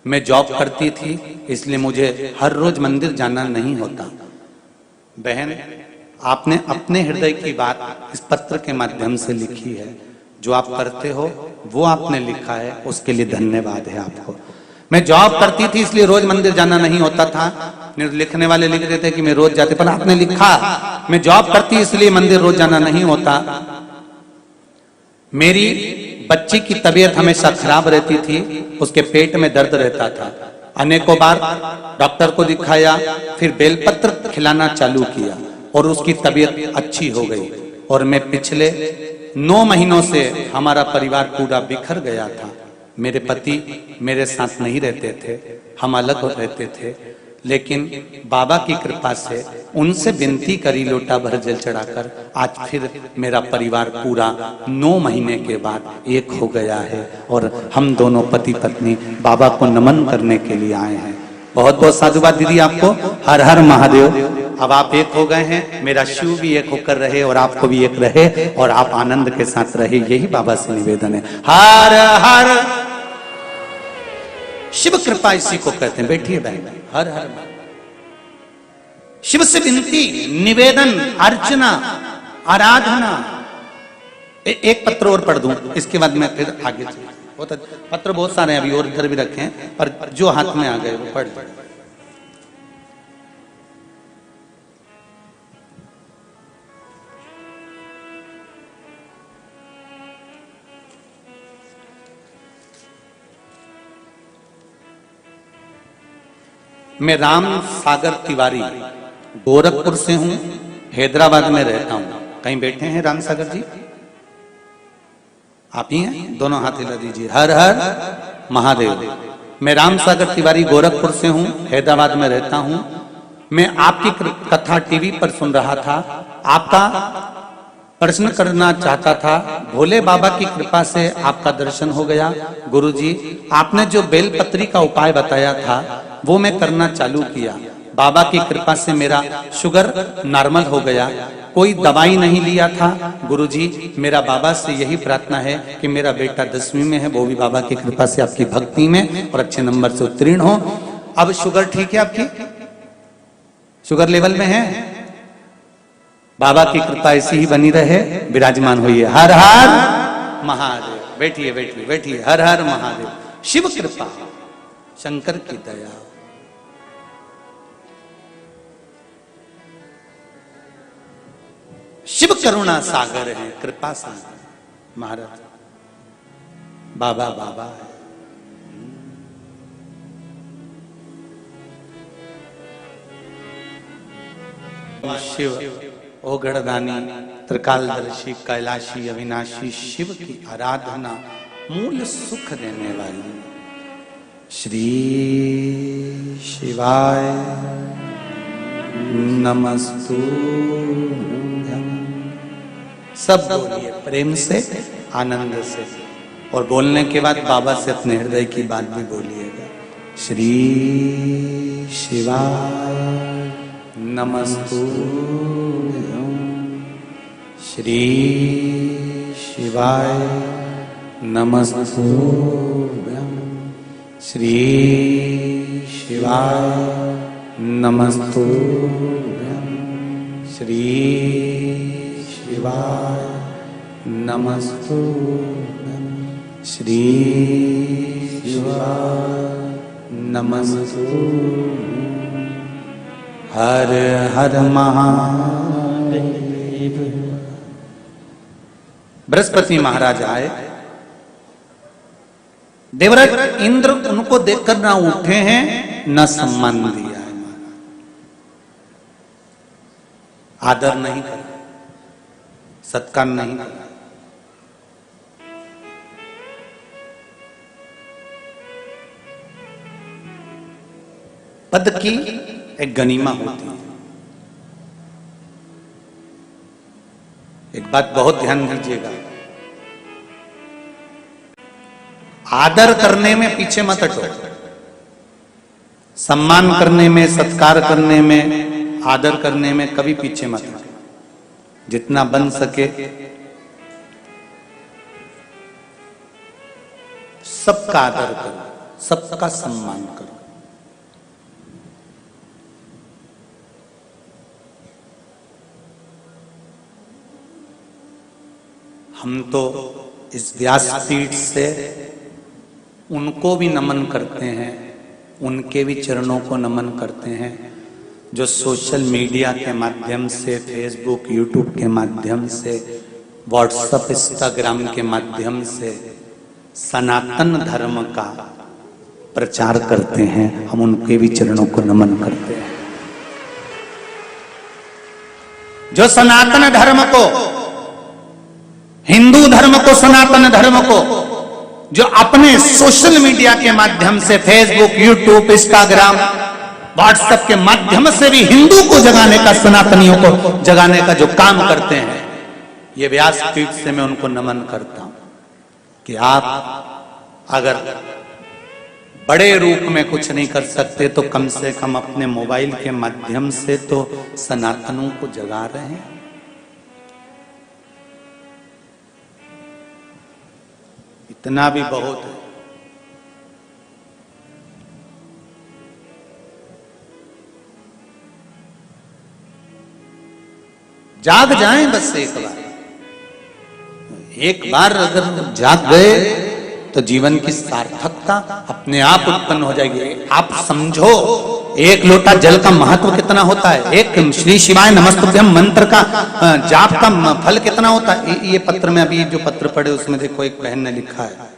Speaker 1: मैं जॉब करती थी, इसलिए मुझे हर रोज मंदिर जाना नहीं होता। बहन, आपने अपने हृदय की बात इस पत्र के माध्यम से लिखी है। जो आप करते हो वो आपने लिखा है, उसके लिए धन्यवाद है आपको। मैं जॉब करती थी इसलिए रोज मंदिर जाना नहीं होता था। लिखने वाले लिख रहे थे कि मैं रोज जाते, पर आपने लिखा मैं जॉब करती इसलिए मंदिर रोज जाना नहीं होता। मेरी बच्ची की तबीयत हमेशा खराब रहती थी, उसके पेट में दर्द रहता था। अनेकों बार डॉक्टर को दिखाया, फिर बेलपत्र खिलाना चालू किया और उसकी तबीयत अच्छी हो गई। और मैं पिछले 9 महीनों से हमारा परिवार पूरा बिखर गया था। मेरे पति मेरे साथ नहीं रहते थे, हम अलग रहते थे, लेकिन बाबा की कृपा से उनसे विनती करी लोटा भर जल चढ़ाकर आज फिर मेरा परिवार पूरा 9 महीने के बाद एक हो गया है। और हम दोनों पति पत्नी बाबा को नमन करने के लिए आए हैं। बहुत बहुत साधुवाद दीदी आपको। हर हर महादेव। अब आप एक हो गए हैं, मेरा शिव भी एक होकर रहे और आपको भी एक रहे और आप आनंद के साथ रहे, यही बाबा से निवेदन है। हर हर शिव कृपा इसी को कहते हैं। बैठिए बहन। हर हर शिव से विनती, निवेदन, अर्चना, आराधना। एक पत्र और पढ़ दूं, इसके बाद मैं फिर आगे चलूं। पत्र बहुत सारे हैं अभी और इधर भी रखे हैं, पर जो हाथ में आ गए वो पढ़। मैं राम सागर तिवारी गोरखपुर से हूं, हैदराबाद में रहता हूं। कहीं बैठे हैं राम सागर जी? आप ही हैं? दोनों हाथ हिला दीजिए। हर हर महादेव। मैं राम सागर तिवारी गोरखपुर से हूं, हैदराबाद में रहता हूं। मैं आपकी कथा टीवी पर सुन रहा था, आपका प्रश्न करना चाहता था। भोले बाबा की कृपा से आपका दर्शन हो गया। गुरुजी, आपने जो बेलपत्री का उपाय बताया था वो मैं करना चालू किया। बाबा की कृपा से मेरा शुगर नॉर्मल हो गया। कोई दवाई नहीं लिया था। गुरुजी, मेरा बाबा से यही प्रार्थना है कि मेरा बेटा 10वीं में है, वो भी बाबा की कृपा से आपकी भक्ति में और अच्छे नंबर से उत्तीर्ण हो। अब शुगर ठीक है आपकी? शुगर लेवल में है? बाबा की कृपा ऐसी ही बनी रहे, विराजमान होइए। हर हर महादेव। बैठिए बैठिए बैठिए। हर हर महादेव। शिव कृपा, शंकर की दया। शिव करुणा सागर है, कृपा सागर। महाराज बाबा बाबा है। शिव ओ गणदानी, त्रिकालदर्शी, कैलाशी, अविनाशी शिव की आराधना मूल सुख देने वाली। श्री शिवाय नमस्तुभ्यं। सब बोलिए प्रेम से, आनंद से, और बोलने के बाद बाबा से अपने हृदय की बात भी बोलिएगा। श्री शिवाय नमस्तुभ्यं। श्री शिवाय नमस्तुभ्यं। श्री शिवाय नमस्तुभ्यं। श्री शिवाय नमस्तुभ्यं। श्री शिवाय नमस्तुभ्यं। हर हर महादेव। बृहस्पति महाराज आए। देवराज इंद्र उनको देखकर ना उठे हैं, न सम्मान दिया है, आदर नहीं करा, सत्कार नहीं करा। पद की एक गनीमा होती है। एक बात बहुत ध्यान दीजिएगा, आदर करने में पीछे मत हटो। सम्मान करने में, सत्कार करने में, आदर करने में कभी पीछे मत हटो। जितना बन सके सबका आदर करो, सबका सम्मान करो। हम तो इस व्यासपीठ से उनको भी नमन करते हैं, उनके भी चरणों को नमन करते हैं जो सोशल मीडिया के माध्यम से, फेसबुक, यूट्यूब के माध्यम से, व्हाट्सएप, इंस्टाग्राम के माध्यम से सनातन धर्म का प्रचार करते हैं। हम उनके भी चरणों को नमन करते हैं। जो सनातन धर्म को, हिंदू धर्म को, सनातन धर्म को, जो अपने सोशल मीडिया के माध्यम से, फेसबुक, यूट्यूब, इंस्टाग्राम, व्हाट्सएप के माध्यम से भी हिंदू को जगाने का, सनातनियों को जगाने का जो काम करते हैं, ये व्यासपीठ से मैं उनको नमन करता हूं कि आप अगर बड़े रूप में कुछ नहीं कर सकते तो कम से कम अपने मोबाइल के माध्यम से तो सनातनों को जगा रहे हैं। इतना भी बहुत है। जाग जाएं बस एक बार अगर जाग गए तो जीवन की सार्थकता अपने आप उत्पन्न हो जाएगी। आप समझो एक लोटा जल का महत्व कितना होता है, एक श्री शिवाय नमस्तुभ्यम मंत्र का जाप का फल कितना होता है। ये पत्र में अभी जो पत्र पढ़े उसमें देखो एक बहन ने लिखा है,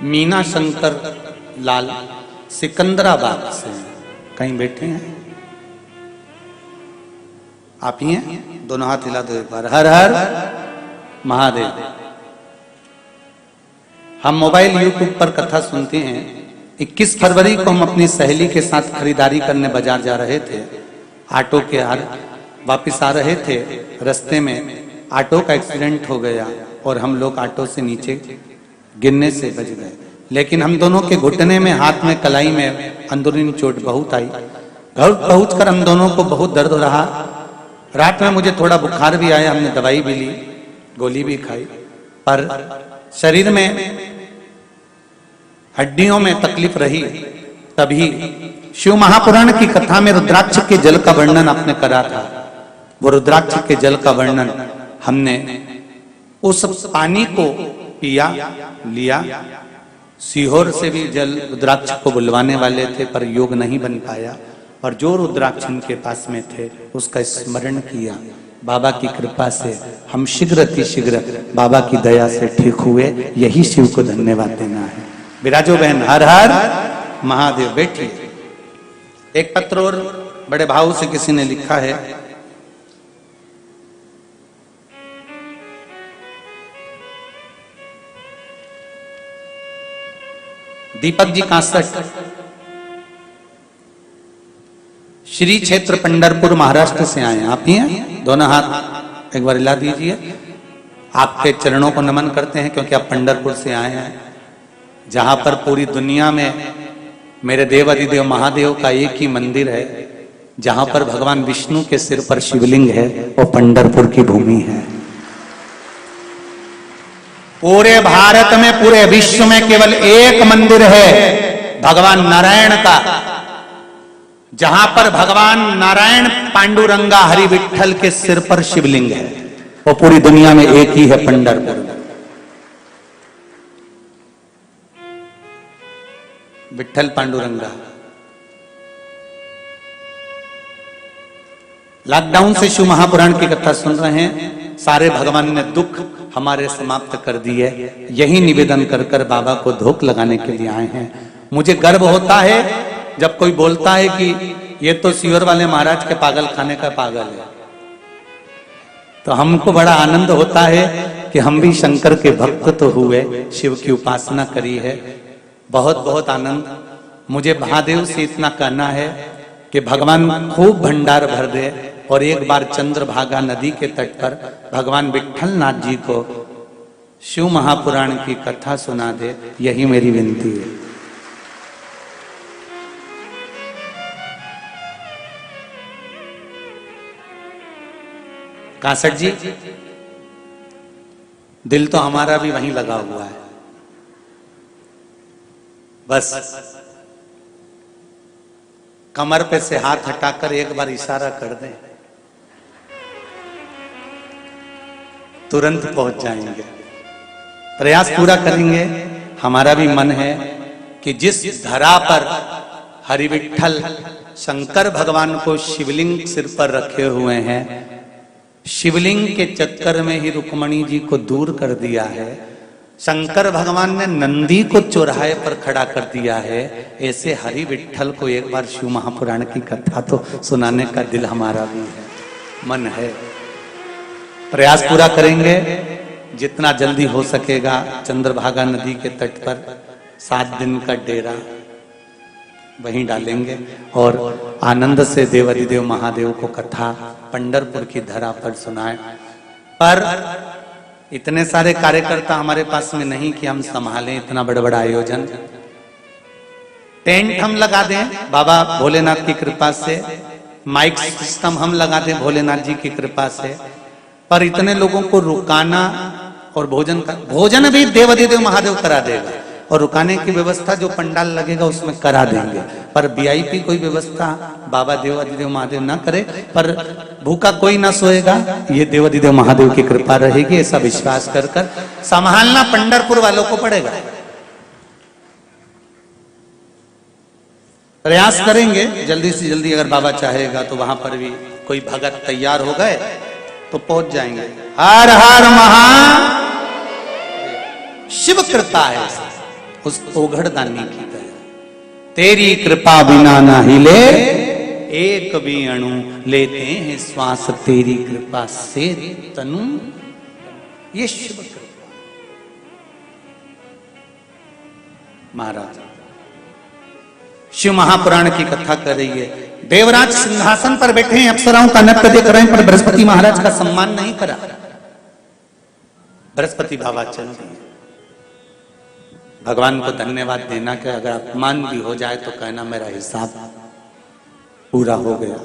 Speaker 1: मीना शंकर लाल सिकंदराबाद से कहीं बैठे हैं। आप ही हैं? दोनों हाथ हिला दो एक बार। हर हर महादेव। हम मोबाइल यूट्यूब पर कथा सुनते हैं। 21 फरवरी को हम अपनी सहेली के साथ खरीदारी करने बाजार जा रहे थे। ऑटो के वापिस आ रहे थे, रास्ते में ऑटो का एक्सीडेंट हो गया और हम लोग ऑटो से नीचे गिरने से बच गए। लेकिन हम दोनों के घुटने में, हाथ में, कलाई में अंदरूनी चोट बहुत आई। घर पहुंचकर हम दोनों को बहुत दर्द हो रहा। रात में मुझे थोड़ा बुखार भी आया, हमने दवाई भी ली, गोली भी खाई, पर शरीर में हड्डियों में तकलीफ रही। तभी शिव महापुराण की कथा में रुद्राक्ष के जल का वर्णन आपने करा था। वो रुद्राक्ष के जल का वर्णन हमने उस पानी को पिया, लिया। सीहोर से भी जल रुद्राक्ष को बुलवाने वाले थे पर योग नहीं बन पाया, और जो रुद्राक्ष इनके पास में थे उसका स्मरण किया। बाबा की कृपा से हम शीघ्र की शीघ्र बाबा की दया से ठीक हुए। यही शिव को धन्यवाद देना है। विराजो बहन। हर हर महादेव। बैठिए। एक पत्र और बड़े भाव से किसी ने लिखा है, दीपक जी कासट, श्री क्षेत्र पंढरपुर महाराष्ट्र से आए हैं। आप ही हैं? दोनों हाथ एक बार हिला दीजिए। आपके चरणों को नमन करते हैं क्योंकि आप पंढरपुर से आए हैं, जहां पर पूरी दुनिया में मेरे देव अधिदेव महादेव का एक ही मंदिर है। जहां पर भगवान विष्णु के सिर पर शिवलिंग है, वो पंढरपुर की भूमि है। पूरे भारत में, पूरे विश्व में केवल एक मंदिर है भगवान नारायण का, जहां पर भगवान नारायण पांडुरंगा हरि विठल के सिर पर शिवलिंग है। वो पूरी दुनिया में एक ही है, पंढरपुर में। विठल पांडुरंगा। लॉकडाउन से शिव महापुराण की कथा सुन रहे हैं। सारे भगवान ने दुख हमारे समाप्त कर दिए। यही निवेदन कर कर बाबा को धोख लगाने के लिए आए हैं। मुझे गर्व होता है जब कोई बोलता है कि ये तो सीवर वाले महाराज के पागल खाने का पागल है, तो हमको बड़ा आनंद होता है कि हम भी शंकर के भक्त तो हुए, शिव की उपासना करी है। बहुत बहुत आनंद। मुझे महादेव से इतना कहना है कि भगवान खूब भंडार भर दे और एक बार चंद्रभागा नदी के तट पर भगवान विठलनाथ जी को शिव महापुराण की कथा सुना दे। यही मेरी विनती है। कासट जी, दिल तो हमारा भी वहीं लगा हुआ है। बस कमर पे से हाथ हटाकर एक बार इशारा कर दें, तुरंत पहुंच जाएंगे। प्रयास पूरा करेंगे। हमारा भी मन है कि जिस धरा पर हरि विठ्ठल शंकर भगवान को शिवलिंग सिर पर रखे हुए हैं, शिवलिंग के चक्कर में ही रुक्मणी जी को दूर कर दिया है। शंकर भगवान ने नंदी को चौराहे पर खड़ा कर दिया है। ऐसे हरि विठ्ठल को एक बार शिव महापुराण की कथा तो सुनाने का दिल हमारा भी है, मन है। प्रयास पूरा करेंगे। जितना जल्दी हो सकेगा चंद्रभागा नदी के तट पर 7 दिन का डेरा वहीं डालेंगे और आनंद से देवाधिदेव महादेव को कथा पंढरपुर की धरा पर सुनाएं। पर इतने सारे कार्यकर्ता हमारे पास में नहीं कि हम संभालें इतना बड़ा बड़ा आयोजन। टेंट हम लगा दें बाबा भोलेनाथ की कृपा से, माइक सिस्टम हम लगा दें भोलेनाथ जी की कृपा से, पर इतने लोगों को रुकाना और भोजन भी देवाधिदेव महादेव करा देगा और रुकाने की व्यवस्था जो पंडाल लगेगा उसमें करा देंगे। पर वीआईपी कोई व्यवस्था बाबा देवाधिदेव महादेव ना करे, पर भूखा कोई ना सोएगा, ये देवाधिदेव महादेव की कृपा रहेगी। ऐसा विश्वास कर कर संभालना पंढरपुर वालों को पड़ेगा। प्रयास करेंगे जल्दी से जल्दी, अगर बाबा चाहेगा तो वहां पर भी कोई भगत तैयार हो गए तो पहुंच जाएंगे। हर हर महा शिव कृपा है उस ओघड़ दानी की तरह, तेरी कृपा बिना ना हिले एक भी अणु, लेते हैं श्वास तेरी कृपा से तनु। ये शिव कृपा। महाराज शिव महापुराण की कथा कर रही है। देवराज सिंहासन पर बैठे हैं, अप्सराओं का नृत्य देख रहे हैं, पर बृहस्पति महाराज का सम्मान नहीं करा। बृहस्पति बाबा चल दिए। भगवान को धन्यवाद देना कि अगर अपमान भी हो जाए तो कहना मेरा हिसाब पूरा हो गया।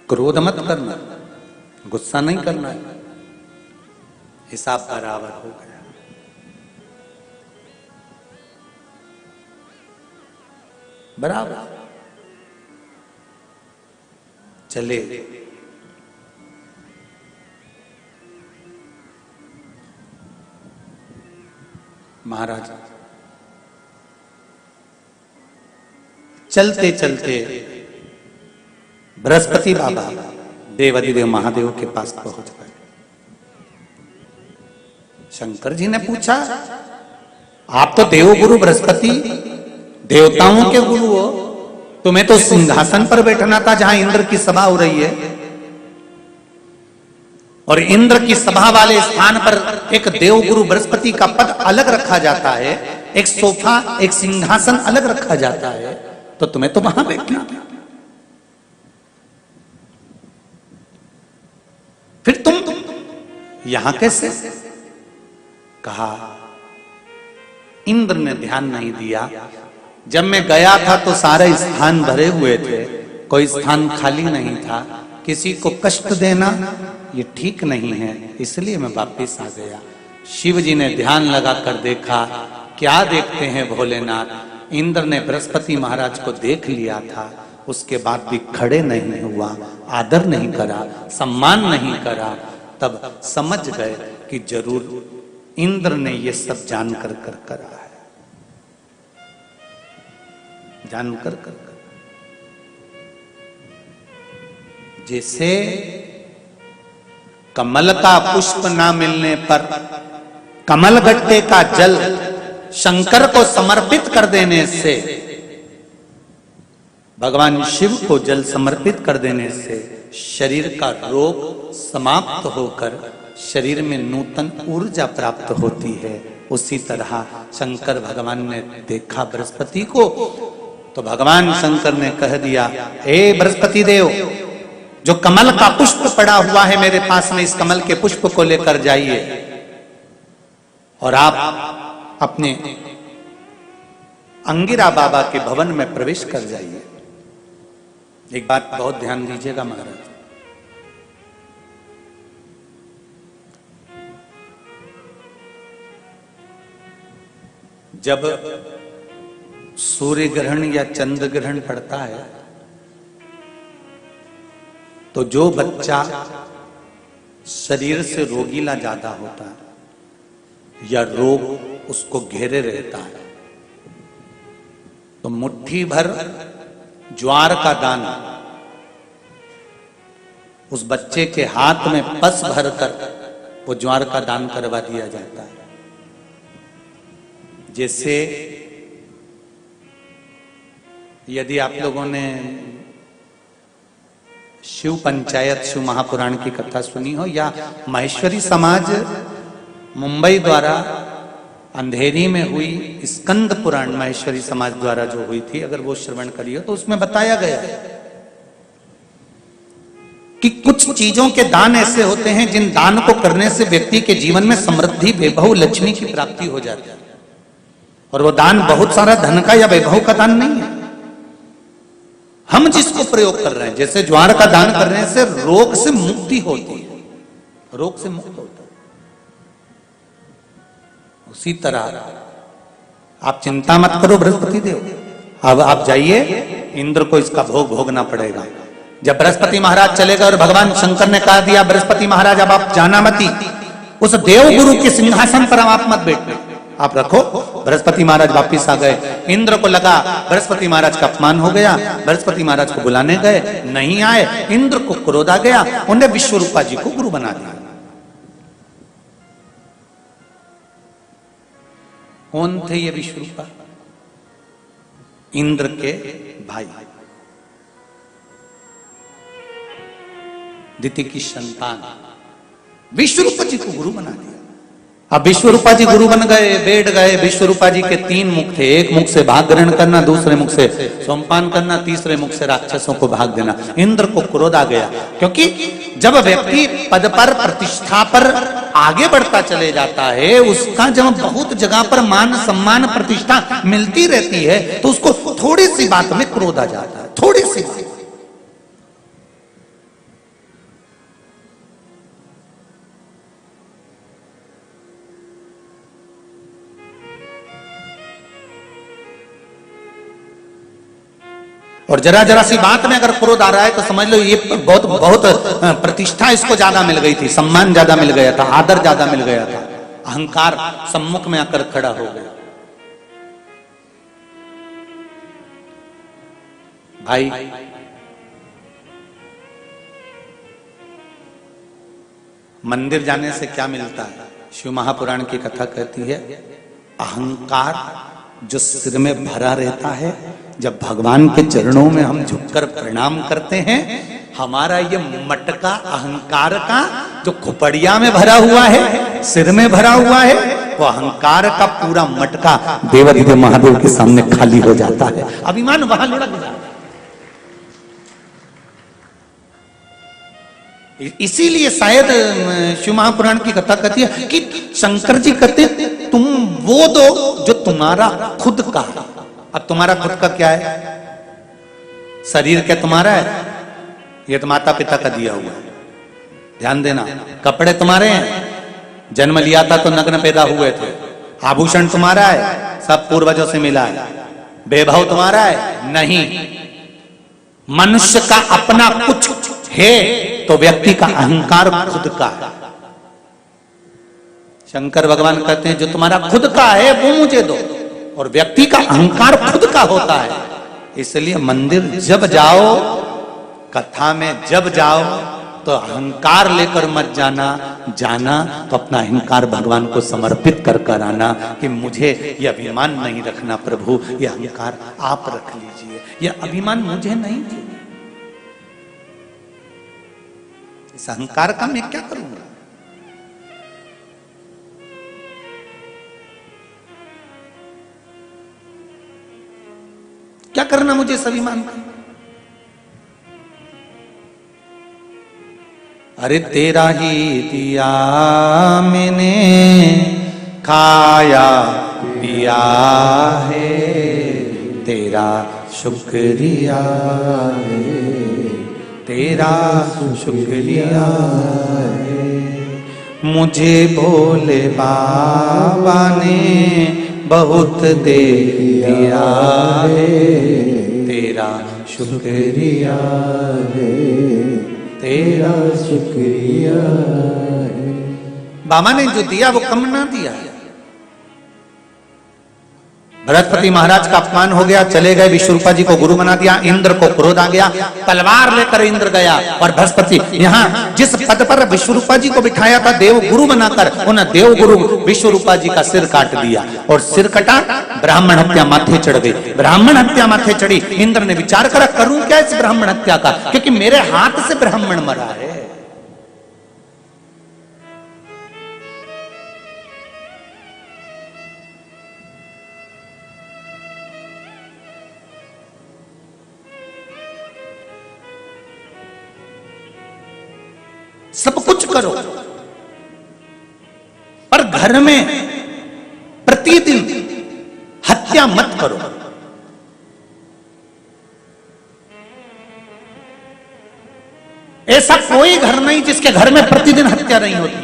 Speaker 1: क्रोध मत करना, गुस्सा नहीं करना है, हिसाब बराबर हो गया। बराबर चले। महाराज चलते चलते बृहस्पति बाबा देवाधिदेव महादेव के पास पहुंच गए। शंकर जी ने पूछा, आप तो देवगुरु बृहस्पति, देवताओं के गुरु हो, तुम्हें तो सिंहासन पर बैठना था जहां इंद्र की सभा हो रही है, और इंद्र की सभा वाले स्थान पर एक देवगुरु बृहस्पति का पद अलग रखा जाता है, एक सोफा एक सिंहासन अलग रखा जाता है, तो तुम्हें तो वहां बैठना था। फिर तुम यहां कैसे? कहा इंद्र ने ध्यान नहीं दिया। जब मैं गया था तो सारे स्थान भरे हुए थे, कोई स्थान खाली नहीं था। किसी को कष्ट देना ये ठीक नहीं है, इसलिए मैं वापिस आ गया। शिव जी ने ध्यान लगाकर देखा, क्या देखते हैं भोलेनाथ, इंद्र ने बृहस्पति महाराज को देख लिया था, उसके बाद भी खड़े नहीं हुआ, आदर नहीं करा, सम्मान नहीं करा। तब समझ गए कि जरूर इंद्र ने ये सब जानकर कर करा है, जानकर कर। जैसे कमल का पुष्प ना मिलने पर कमल गट्टे का जल शंकर को समर्पित कर देने से, भगवान शिव को जल समर्पित कर देने से शरीर का रोग समाप्त होकर शरीर में नूतन ऊर्जा प्राप्त होती है। उसी तरह शंकर भगवान ने देखा बृहस्पति को, तो भगवान शंकर ने कह दिया, हे बृहस्पति देव, जो कमल का पुष्प पड़ा हुआ है मेरे पास में, इस कमल के पुष्प को लेकर जाइए और आप अपने अंगिरा बाबा के भवन में प्रवेश कर जाइए। एक बात बहुत ध्यान दीजिएगा महाराज, जब सूर्य ग्रहण या चंद्र ग्रहण पड़ता है तो जो बच्चा शरीर से रोगीला ज्यादा होता है या रोग उसको घेरे रहता है तो मुट्ठी भर ज्वार का दाना उस बच्चे के हाथ में पस भरकर वो ज्वार का दान करवा दिया जाता है। जैसे यदि आप लोगों ने शिव पंचायत शिव महापुराण की कथा सुनी हो या माहेश्वरी समाज मुंबई द्वारा अंधेरी में हुई स्कंद पुराण माहेश्वरी समाज द्वारा जो हुई थी, अगर वो श्रवण करिए तो उसमें बताया गया कि कुछ चीजों के दान ऐसे होते हैं जिन दान को करने से व्यक्ति के जीवन में समृद्धि वैभव लक्ष्मी की प्राप्ति हो जाती है। और वो दान बहुत सारा धन का या वैभव का दान नहीं है, हम जिसको प्रयोग कर रहे हैं। जैसे ज्वार का दान करने से रोग से मुक्ति होती है, रोग से मुक्त होता है। उसी तरह आप चिंता मत करो बृहस्पति देव, अब आप जाइए, इंद्र को इसका भोग भोगना पड़ेगा। जब बृहस्पति महाराज चले गए और भगवान शंकर ने कहा दिया बृहस्पति महाराज अब आप जाना मती, उस देव गुरु के सिंहासन पर आप मत बैठना, आप रखो। बृहस्पति महाराज वापिस आ गए। इंद्र को लगा बृहस्पति महाराज का अपमान हो गया, बृहस्पति महाराज को बुलाने गए, नहीं आए। इंद्र को क्रोध आ गया, उन्हें विश्वरूपा जी को गुरु बना दिया। कौन थे ये विश्वरूपा? इंद्र के भाई, दिति की संतान, विश्वरूपा जी को गुरु बना दिया। अब विश्वरूपा जी गुरु बन गए, बैठ गए। विश्वरूपा जी के 3 मुख थे, एक मुख से भाग ग्रहण करना, दूसरे मुख से सोमपान करना, तीसरे मुख से राक्षसों को भाग देना। इंद्र को क्रोध आ गया, क्योंकि जब व्यक्ति पद पर प्रतिष्ठा पर आगे बढ़ता चले जाता है, उसका जब बहुत जगह पर मान सम्मान प्रतिष्ठा मिलती रहती है तो उसको थोड़ी सी बात में क्रोध आ जाता है, थोड़ी सी बात। और जरा जरा सी बात में अगर क्रोध आ रहा है तो समझ लो ये बहुत बहुत प्रतिष्ठा इसको ज्यादा मिल गई थी, सम्मान ज्यादा मिल गया था, आदर ज्यादा मिल गया था, अहंकार सम्मुख में आकर खड़ा हो गया। भाई मंदिर जाने से क्या मिलता है? शिव महापुराण की कथा कहती है अहंकार जो सिर में भरा रहता है, जब भगवान के चरणों में हम झुककर प्रणाम करते हैं, हमारा ये मटका अहंकार का जो खोपड़िया में भरा हुआ है, सिर में भरा हुआ है, वो अहंकार का पूरा मटका देवाधिदेव महादेव के सामने खाली हो जाता है, अभिमान वहां लुढ़क जाता है। इसीलिए शायद शिव महापुराण की कथा कहती है कि शंकर जी कहते तुम वो दो जो तुम्हारा खुद का है। अब तुम्हारा खुद का क्या है? शरीर क्या तुम्हारा है? ये तो माता पिता का दिया हुआ है, ध्यान देना। कपड़े तुम्हारे हैं, जन्म लिया था तो नग्न पैदा हुए थे। आभूषण तुम्हारा है, सब पूर्वजों से मिला है। वैभव तुम्हारा है? नहीं। मनुष्य का अपना कुछ है तो व्यक्ति का अहंकार खुद का है। शंकर भगवान कहते हैं जो तुम्हारा खुद का है वो मुझे दो, और व्यक्ति का अहंकार खुद का होता है। इसलिए मंदिर जब जाओ, कथा में जब जाओ तो अहंकार लेकर मत जाना, जाना तो अपना अहंकार भगवान को समर्पित कर कर आना कि मुझे यह अभिमान नहीं रखना प्रभु, यह अहंकार आप रख लीजिए, यह अभिमान मुझे नहीं चाहिए। इस अहंकार का मैं क्या करूंगा? क्या करना मुझे इस अभिमान का? अरे तेरा ही दिया मैंने, खाया पिया है, तेरा शुक्रिया है, तेरा शुक्रिया है। मुझे भोले बाबा ने बहुत दे दिया है, तेरा शुक्रिया है, तेरा शुक्रिया है। बाबा ने जो दिया वो कम ना दिया है। बृहस्पति महाराज का अपमान हो गया, चले गए, विश्वरूपा जी को गुरु बना दिया, इंद्र को क्रोध आ गया, तलवार लेकर इंद्र गया और बृहस्पति यहाँ जिस पद पर विश्वरूपा जी को बिठाया था देव गुरु बनाकर, उन देव गुरु विश्वरूपा जी का सिर काट दिया और सिर कटा, ब्राह्मण हत्या माथे चढ़ गई। ब्राह्मण हत्या माथे चढ़ी, इंद्र ने विचार करा करूं क्या इस ब्राह्मण हत्या का, क्योंकि मेरे हाथ से ब्राह्मण मरा है। सब कुछ करो पर घर में प्रतिदिन हत्या मत करो। ऐसा कोई घर नहीं जिसके घर में प्रतिदिन हत्या नहीं होती।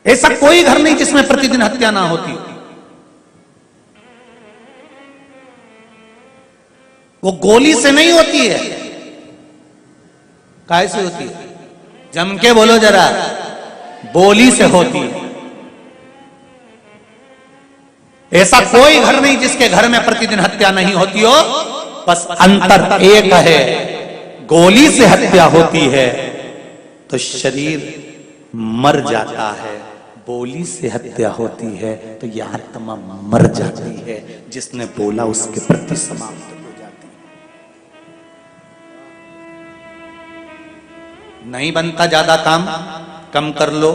Speaker 1: ऐसा कोई घर नहीं जिसमें प्रतिदिन हत्या ना होती। वो गोली से नहीं होती है, कैसे होती है? जम के बोलो जरा, बोली से होती है। ऐसा कोई घर नहीं जिसके घर में प्रतिदिन हत्या नहीं होती हो, बस अंतर एक है, गोली से हत्या होती है तो शरीर मर जाता है, बोली से हत्या होती है तो यह आत्मा मर जाती है, जिसने बोला उसके प्रति समाप्त हो जाती है। नहीं बनता ज्यादा काम, कम कर लो।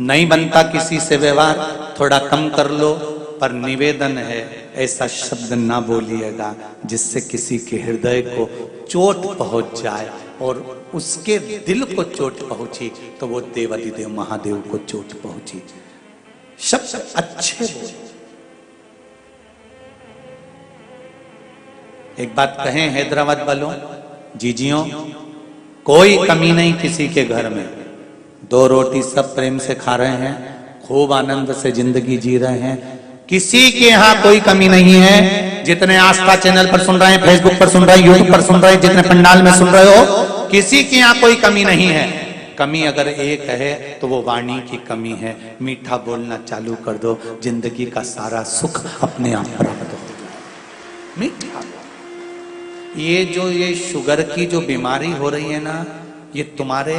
Speaker 1: नहीं बनता किसी से व्यवहार, थोड़ा कम कर लो। पर निवेदन है, ऐसा शब्द ना बोलिएगा जिससे किसी के हृदय को चोट पहुंच जाए, और उसके दिल को चोट पहुंची तो वो देवाधिदेव महादेव को चोट पहुंची। शब्द अच्छे बोलो। एक बात कहें हैदराबाद वालों, जीजियों, कोई कमी नहीं किसी के घर में, दो रोटी सब प्रेम से खा रहे हैं, खूब आनंद से जिंदगी जी रहे हैं, किसी के यहाँ कोई कमी नहीं है। जितने आस्था चैनल पर सुन रहे हैं, फेसबुक पर सुन रहे हैं, यूट्यूब पर सुन रहे हैं, जितने पंडाल में सुन रहे हो, किसी के यहाँ कोई कमी नहीं है। कमी अगर एक है तो वो वाणी की कमी है। मीठा बोलना चालू कर दो, जिंदगी का सारा सुख अपने आप प्राप्त हो जाए। मीठा। ये शुगर की जो बीमारी हो रही है ना, ये तुम्हारे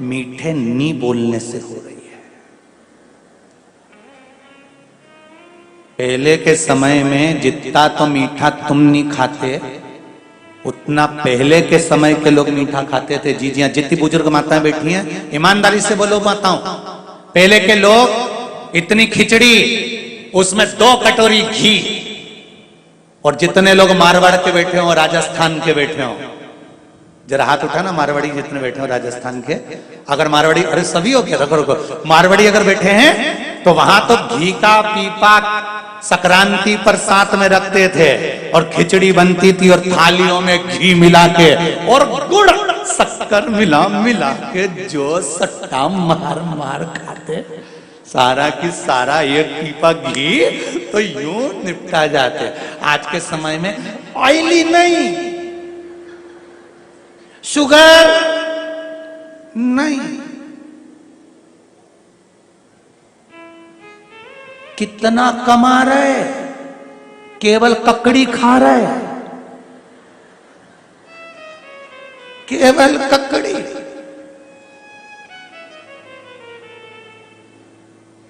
Speaker 1: मीठे नी बोलने से हो रही है। पहले के समय में जितना तो मीठा तुम नहीं खाते, उतना पहले के समय के लोग मीठा खाते थे। जी हाँ, जितनी बुजुर्ग माताएं बैठी हैं, ईमानदारी से बोलो माताओं, पहले के लोग इतनी खिचड़ी, उसमें 2 कटोरी घी, और जितने लोग मारवाड़ के बैठे हो, राजस्थान के बैठे हो, जरा हाथ उठा ना, मारवाड़ी जितने बैठे हो राजस्थान के, अगर मारवाड़ी, अरे सभी हो क्या, रखो, मारवाड़ी अगर बैठे हैं तो वहां तो घी का पीपा संक्रांति पर साथ में रखते थे, और खिचड़ी बनती थी और थालियों में घी मिला के और गुड़ शक्कर मिला के जो सट्टा मार मार खाते, सारा की सारा एक पीपा घी तो यूं निपटा जाते। आज के समय में ऑयली नहीं, शुगर नहीं, कितना कमा रहे, केवल ककड़ी खा रहे, केवल ककड़ी।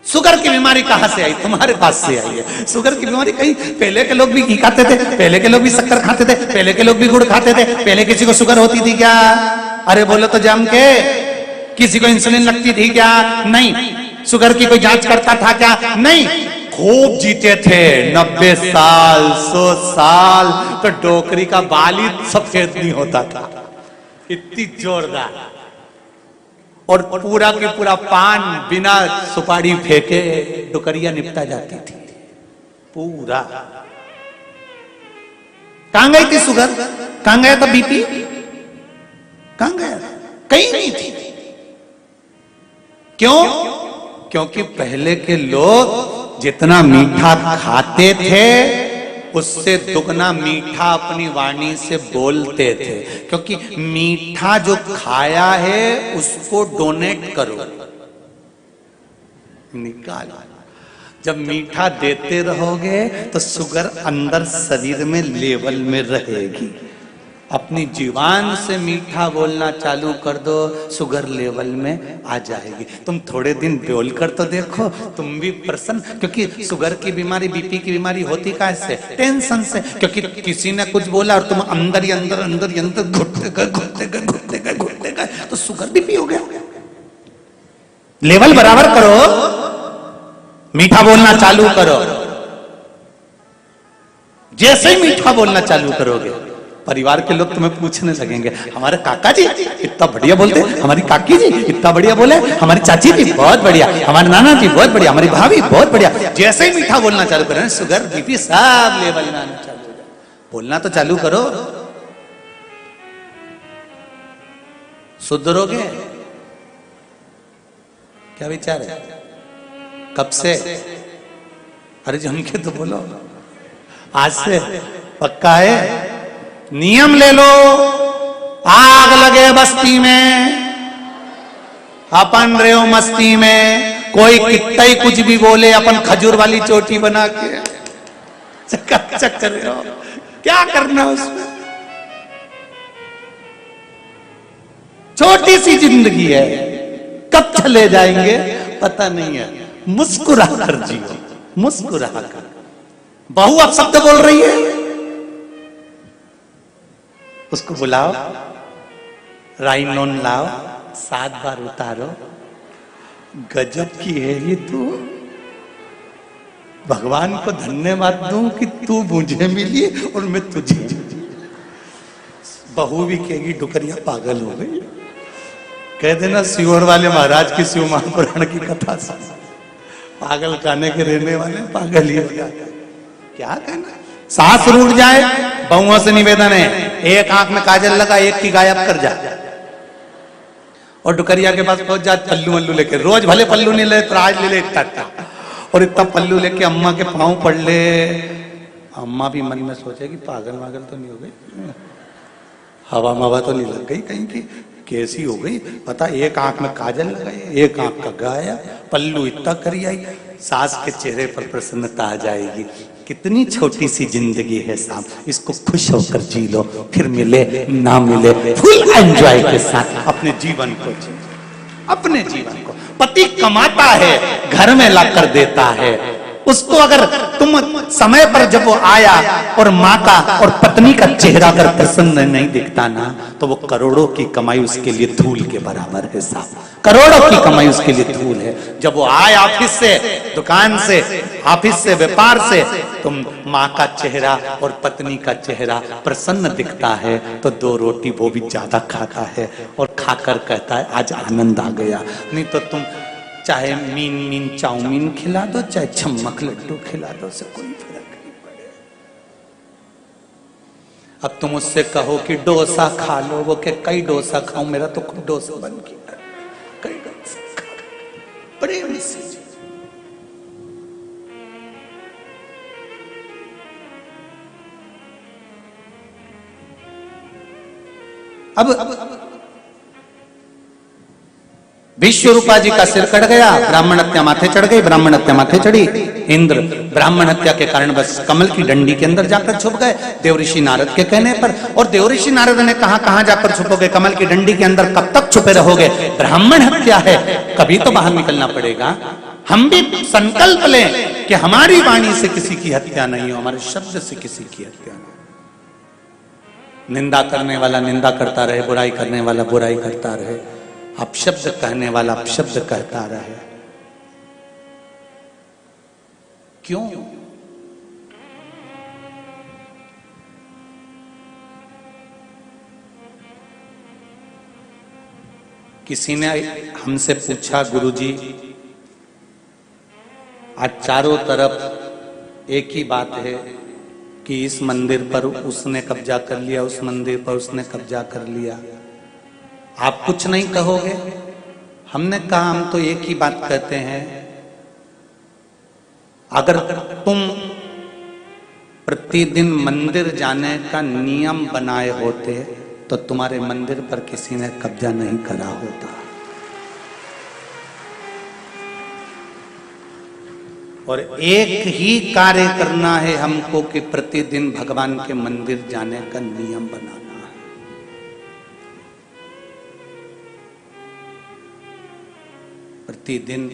Speaker 1: शुगर की बीमारी कहां से आई? तुम्हारे पास से आई है शुगर की बीमारी। कहीं पहले के लोग भी घी खाते थे, पहले के लोग भी शक्कर खाते थे, पहले के लोग भी गुड़ खाते थे। पहले किसी को शुगर होती थी क्या? अरे बोलो तो जम के। किसी को इंसुलिन लगती थी क्या? नहीं। शुगर की कोई जांच करता था क्या? नहीं। खूब जीते थे, 90 साल 100 साल, तो डोकरी का बाल ही सफेद नहीं होता था, इतनी जोरदार। और पूरा के पूरा पान बिना सुपारी फेंके डुकरिया निपटा जाती थी पूरा। कहां गई थी शुगर? कहां गया था बीपी? कहां गया? कहीं नहीं थी। क्यों? क्योंकि पहले के लोग जितना मीठा खाते थे उससे दुगना मीठा अपनी वाणी से बोलते थे। क्योंकि मीठा जो खाया है उसको डोनेट करो, निकालो। जब मीठा देते रहोगे तो शुगर अंदर शरीर में लेवल में रहेगी। अपनी जुबान से मीठा बोलना चालू कर दो, शुगर लेवल में आ जाएगी। तुम थोड़े दिन बोल कर तो देखो, तुम भी प्रसन्न। क्योंकि शुगर की बीमारी, बीपी की बीमारी होती कैसे? टेंशन से। क्योंकि किसी ने कुछ बोला और तुम अंदर ही अंदर अंदर ही अंदर घुटते गए घुटते गए घुटते गए घुटते गए तो शुगर बीपी हो गया। लेवल बराबर करो, मीठा बोलना चालू करो। जैसे ही मीठा बोलना चालू करोगे परिवार के लोग तुम्हें पूछने लगेंगे, हमारे काका जी इतना बढ़िया बोलते, हमारी काकी जी इतना बढ़िया बोले, हमारी चाची जी बहुत बढ़िया, हमारे नाना जी बहुत बढ़िया, हमारी भाभी बहुत बढ़िया। जैसे ही मीठा बोलना चालू करें शुगर बीपी सब लेवल में आना चालू हो जाए। बोलना तो चालू करो, सुधरोगे। क्या विचार है? कब से? अरे जम के तो बोलो, आज से पक्का है। नियम ले लो, आग लगे बस्ती में अपन रेव मस्ती में। कोई कितना ही कुछ भी बोले, अपन खजूर वाली चोटी बना के चक्कर रहे हो, क्या करना उसमें? छोटी सी जिंदगी है, कब चले जाएंगे पता नहीं है। मुस्कुरा कर जियो, मुस्कुरा कर। बहू अब शब्द बोल रही है, उसको बुलाओ, राइनोन लाओ, 7 बार उतारो। गजब की है ये तू। भगवान को धन्यवाद दूं कि तू मुझे मिली और मैं तुझे। बहू भी कहेगी डुकरिया पागल हो गई। कह देना सीहोर वाले महाराज की शिव महापुराण की कथा से, पागल खाने के रहने वाले पागल ही हो जाते। क्या कहना? सांस रूठ जाए, बहुओं से निवेदन है, एक आंख में काजल लगा, एक की गायब कर जा। और डुकरिया के पास पहुंच जा पल्लू वल्लू लेके। रोज भले पल्लू नहीं ले, तो आज ले ले इतना। और इतना पल्लू लेके अम्मा के पांव पड़ ले। अम्मा भी मन में सोचेगी पागल वागल तो नहीं हो गई, हवा मवा तो नहीं लग गई कहीं की, कैसी हो गई पता। एक आंख में काजल लगाई, एक आंख का गाया, पल्लू इतना करी आई। सास के चेहरे पर प्रसन्नता आ जाएगी। कितनी छोटी सी जिंदगी है साहब, इसको खुश होकर जी लो, फिर मिले ना मिले फुल एंजॉय के साथ अपने जीवन को जी। अपने जीवन को पति कमाता है, घर में लाकर देता है। उसको अगर तुम समय पर जब वो आया और माँ का और पत्नी का चेहरा अगर प्रसन्न नहीं दिखता ना, तो वो करोड़ों की कमाई उसके लिए धूल के बराबर है साहब। करोड़ों की कमाई उसके लिए धूल है। जब वो आए ऑफिस से, दुकान से, ऑफिस से, व्यापार से, तुम माँ का चेहरा और पत्नी का चेहरा प्रसन्न दिखता है तो 2 रोटी वो भी ज्यादा खाता है और खाकर कहता है आज आनंद आ गया। नहीं तो तुम चाहे मीन चाउमीन खिला दो, चाहे छम्मक लड्डू खिला दो, उससे कोई फर्क नहीं पड़े। अब तुम उससे कहो कि डोसा खा लो, वो के कई डोसा खाऊं, मेरा तो खुद डोसा बन गया, कई डोसा खा। प्रेम से अब विश्वरूपा जी का सिर कट गया, ब्राह्मण हत्या माथे चढ़ गई, ब्राह्मण हत्या माथे चढ़ी। इंद्र ब्राह्मण हत्या के कारण बस कमल की डंडी के अंदर जाकर छुप गए देवऋषि नारद के कहने पर। और देवऋषि नारद ने कहा कहां जाकर छुपोगे? कमल की डंडी के अंदर कब तक छुपे रहोगे? ब्राह्मण हत्या है, कभी तो बाहर निकलना पड़ेगा। हम भी संकल्प लें कि हमारी वाणी से किसी की हत्या नहीं हो, हमारे शब्द से किसी की हत्या नहीं। निंदा करने वाला निंदा करता रहे, बुराई करने वाला बुराई करता रहे, अपशब्द कहने वाला अपशब्द कहता रहे। क्यों? किसी ने हमसे पूछा, गुरुजी आज चारों तरफ एक ही बात है कि इस मंदिर पर उसने कब्जा कर लिया, उस मंदिर पर उसने कब्जा कर लिया, आप कुछ नहीं कहोगे? हमने कहा हम तो एक ही बात कहते हैं, अगर तुम प्रतिदिन मंदिर जाने का नियम बनाए होते तो तुम्हारे मंदिर पर किसी ने कब्जा नहीं करा होता। और एक ही कार्य करना है हमको कि प्रतिदिन भगवान के मंदिर जाने का नियम बनाना है। प्रतिदिन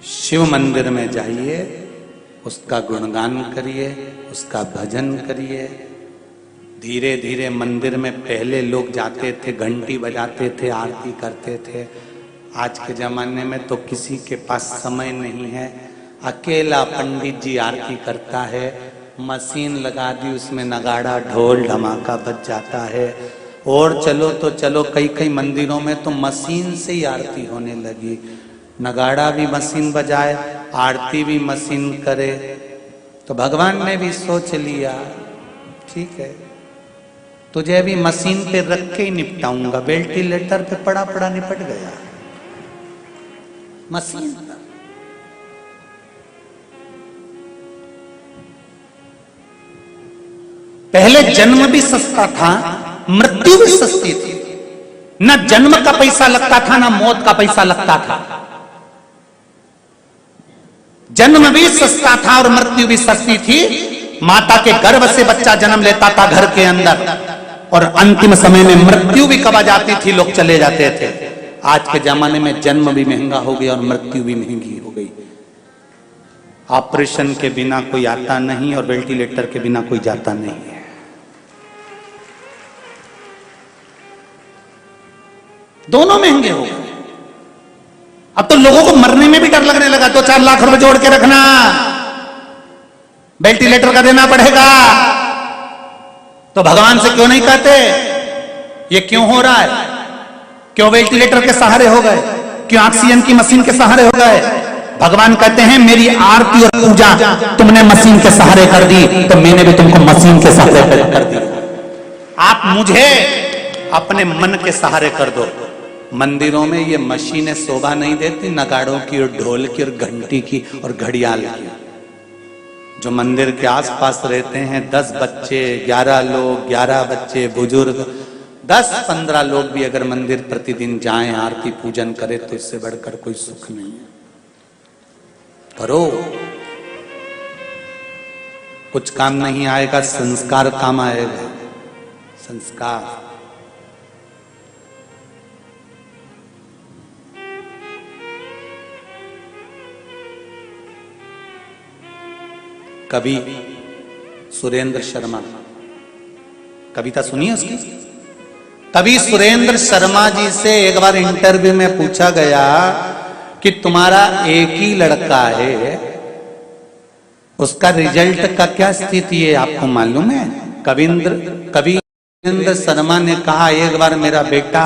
Speaker 1: शिव मंदिर में जाइए, उसका गुणगान करिए, उसका भजन करिए। धीरे धीरे मंदिर में पहले लोग जाते थे, घंटी बजाते थे, आरती करते थे। आज के जमाने में तो किसी के पास समय नहीं है, अकेला पंडित जी आरती करता है, मशीन लगा दी, उसमें नगाड़ा ढोल धमाका बज जाता है। और चलो तो चलो, कई कई मंदिरों में तो मशीन से ही आरती होने लगी, नगाड़ा भी मशीन बजाए, आरती भी मशीन करे। तो भगवान ने भी सोच लिया ठीक है, तुझे भी मशीन पे रख के ही निपटाऊंगा। वेंटिलेटर पे पड़ा पड़ा निपट गया, मशीन पर। पहले जन्म भी सस्ता था, मृत्यु भी सस्ती थी। न जन्म का पैसा लगता था, ना मौत का पैसा लगता था। जन्म भी सस्ता था और मृत्यु भी सस्ती थी। माता के गर्भ से बच्चा जन्म लेता था घर के अंदर, और अंतिम समय में मृत्यु भी कब आ जाती थी, लोग चले जाते थे। आज के जमाने में जन्म भी महंगा हो गया और मृत्यु भी महंगी हो गई। ऑपरेशन के बिना कोई आता नहीं और वेंटिलेटर के बिना कोई जाता नहीं है। दोनों महंगे हो गए। अब तो लोगों को मरने में भी डर लगने लगा। 2-4 लाख रुपए जोड़ के रखना, वेंटिलेटर का देना पड़ेगा। तो भगवान से क्यों नहीं कहते ये क्यों हो रहा है? क्यों वेंटिलेटर के सहारे हो गए? क्यों ऑक्सीजन की मशीन के सहारे हो गए? भगवान कहते हैं मेरी आरती और पूजा तुमने मशीन के सहारे कर दी, तो मैंने भी तुमको मशीन के सहारे कर दी। आप मुझे अपने मन के सहारे कर दो। मंदिरों में ये मशीनें शोभा नहीं देती, नगाड़ों की और ढोल की और घंटी की और घड़ियाल की। जो मंदिर के आसपास रहते हैं 10 बच्चे, 11 लोग, 11 बच्चे, बुजुर्ग, 10-15 लोग भी अगर मंदिर प्रतिदिन जाएं, आरती पूजन करें, तो इससे बढ़कर कोई सुख नहीं है। करो, कुछ काम नहीं आएगा, संस्कार काम आएगा। संस्कार। कवि सुरेंद्र शर्मा, कविता सुनिए उसकी। कवि सुरेंद्र शर्मा जी से एक बार इंटरव्यू में पूछा गया कि तुम्हारा एक ही लड़का है, उसका रिजल्ट का क्या स्थिति है, आपको मालूम है? कवि सुरेंद्र शर्मा ने कहा एक बार मेरा बेटा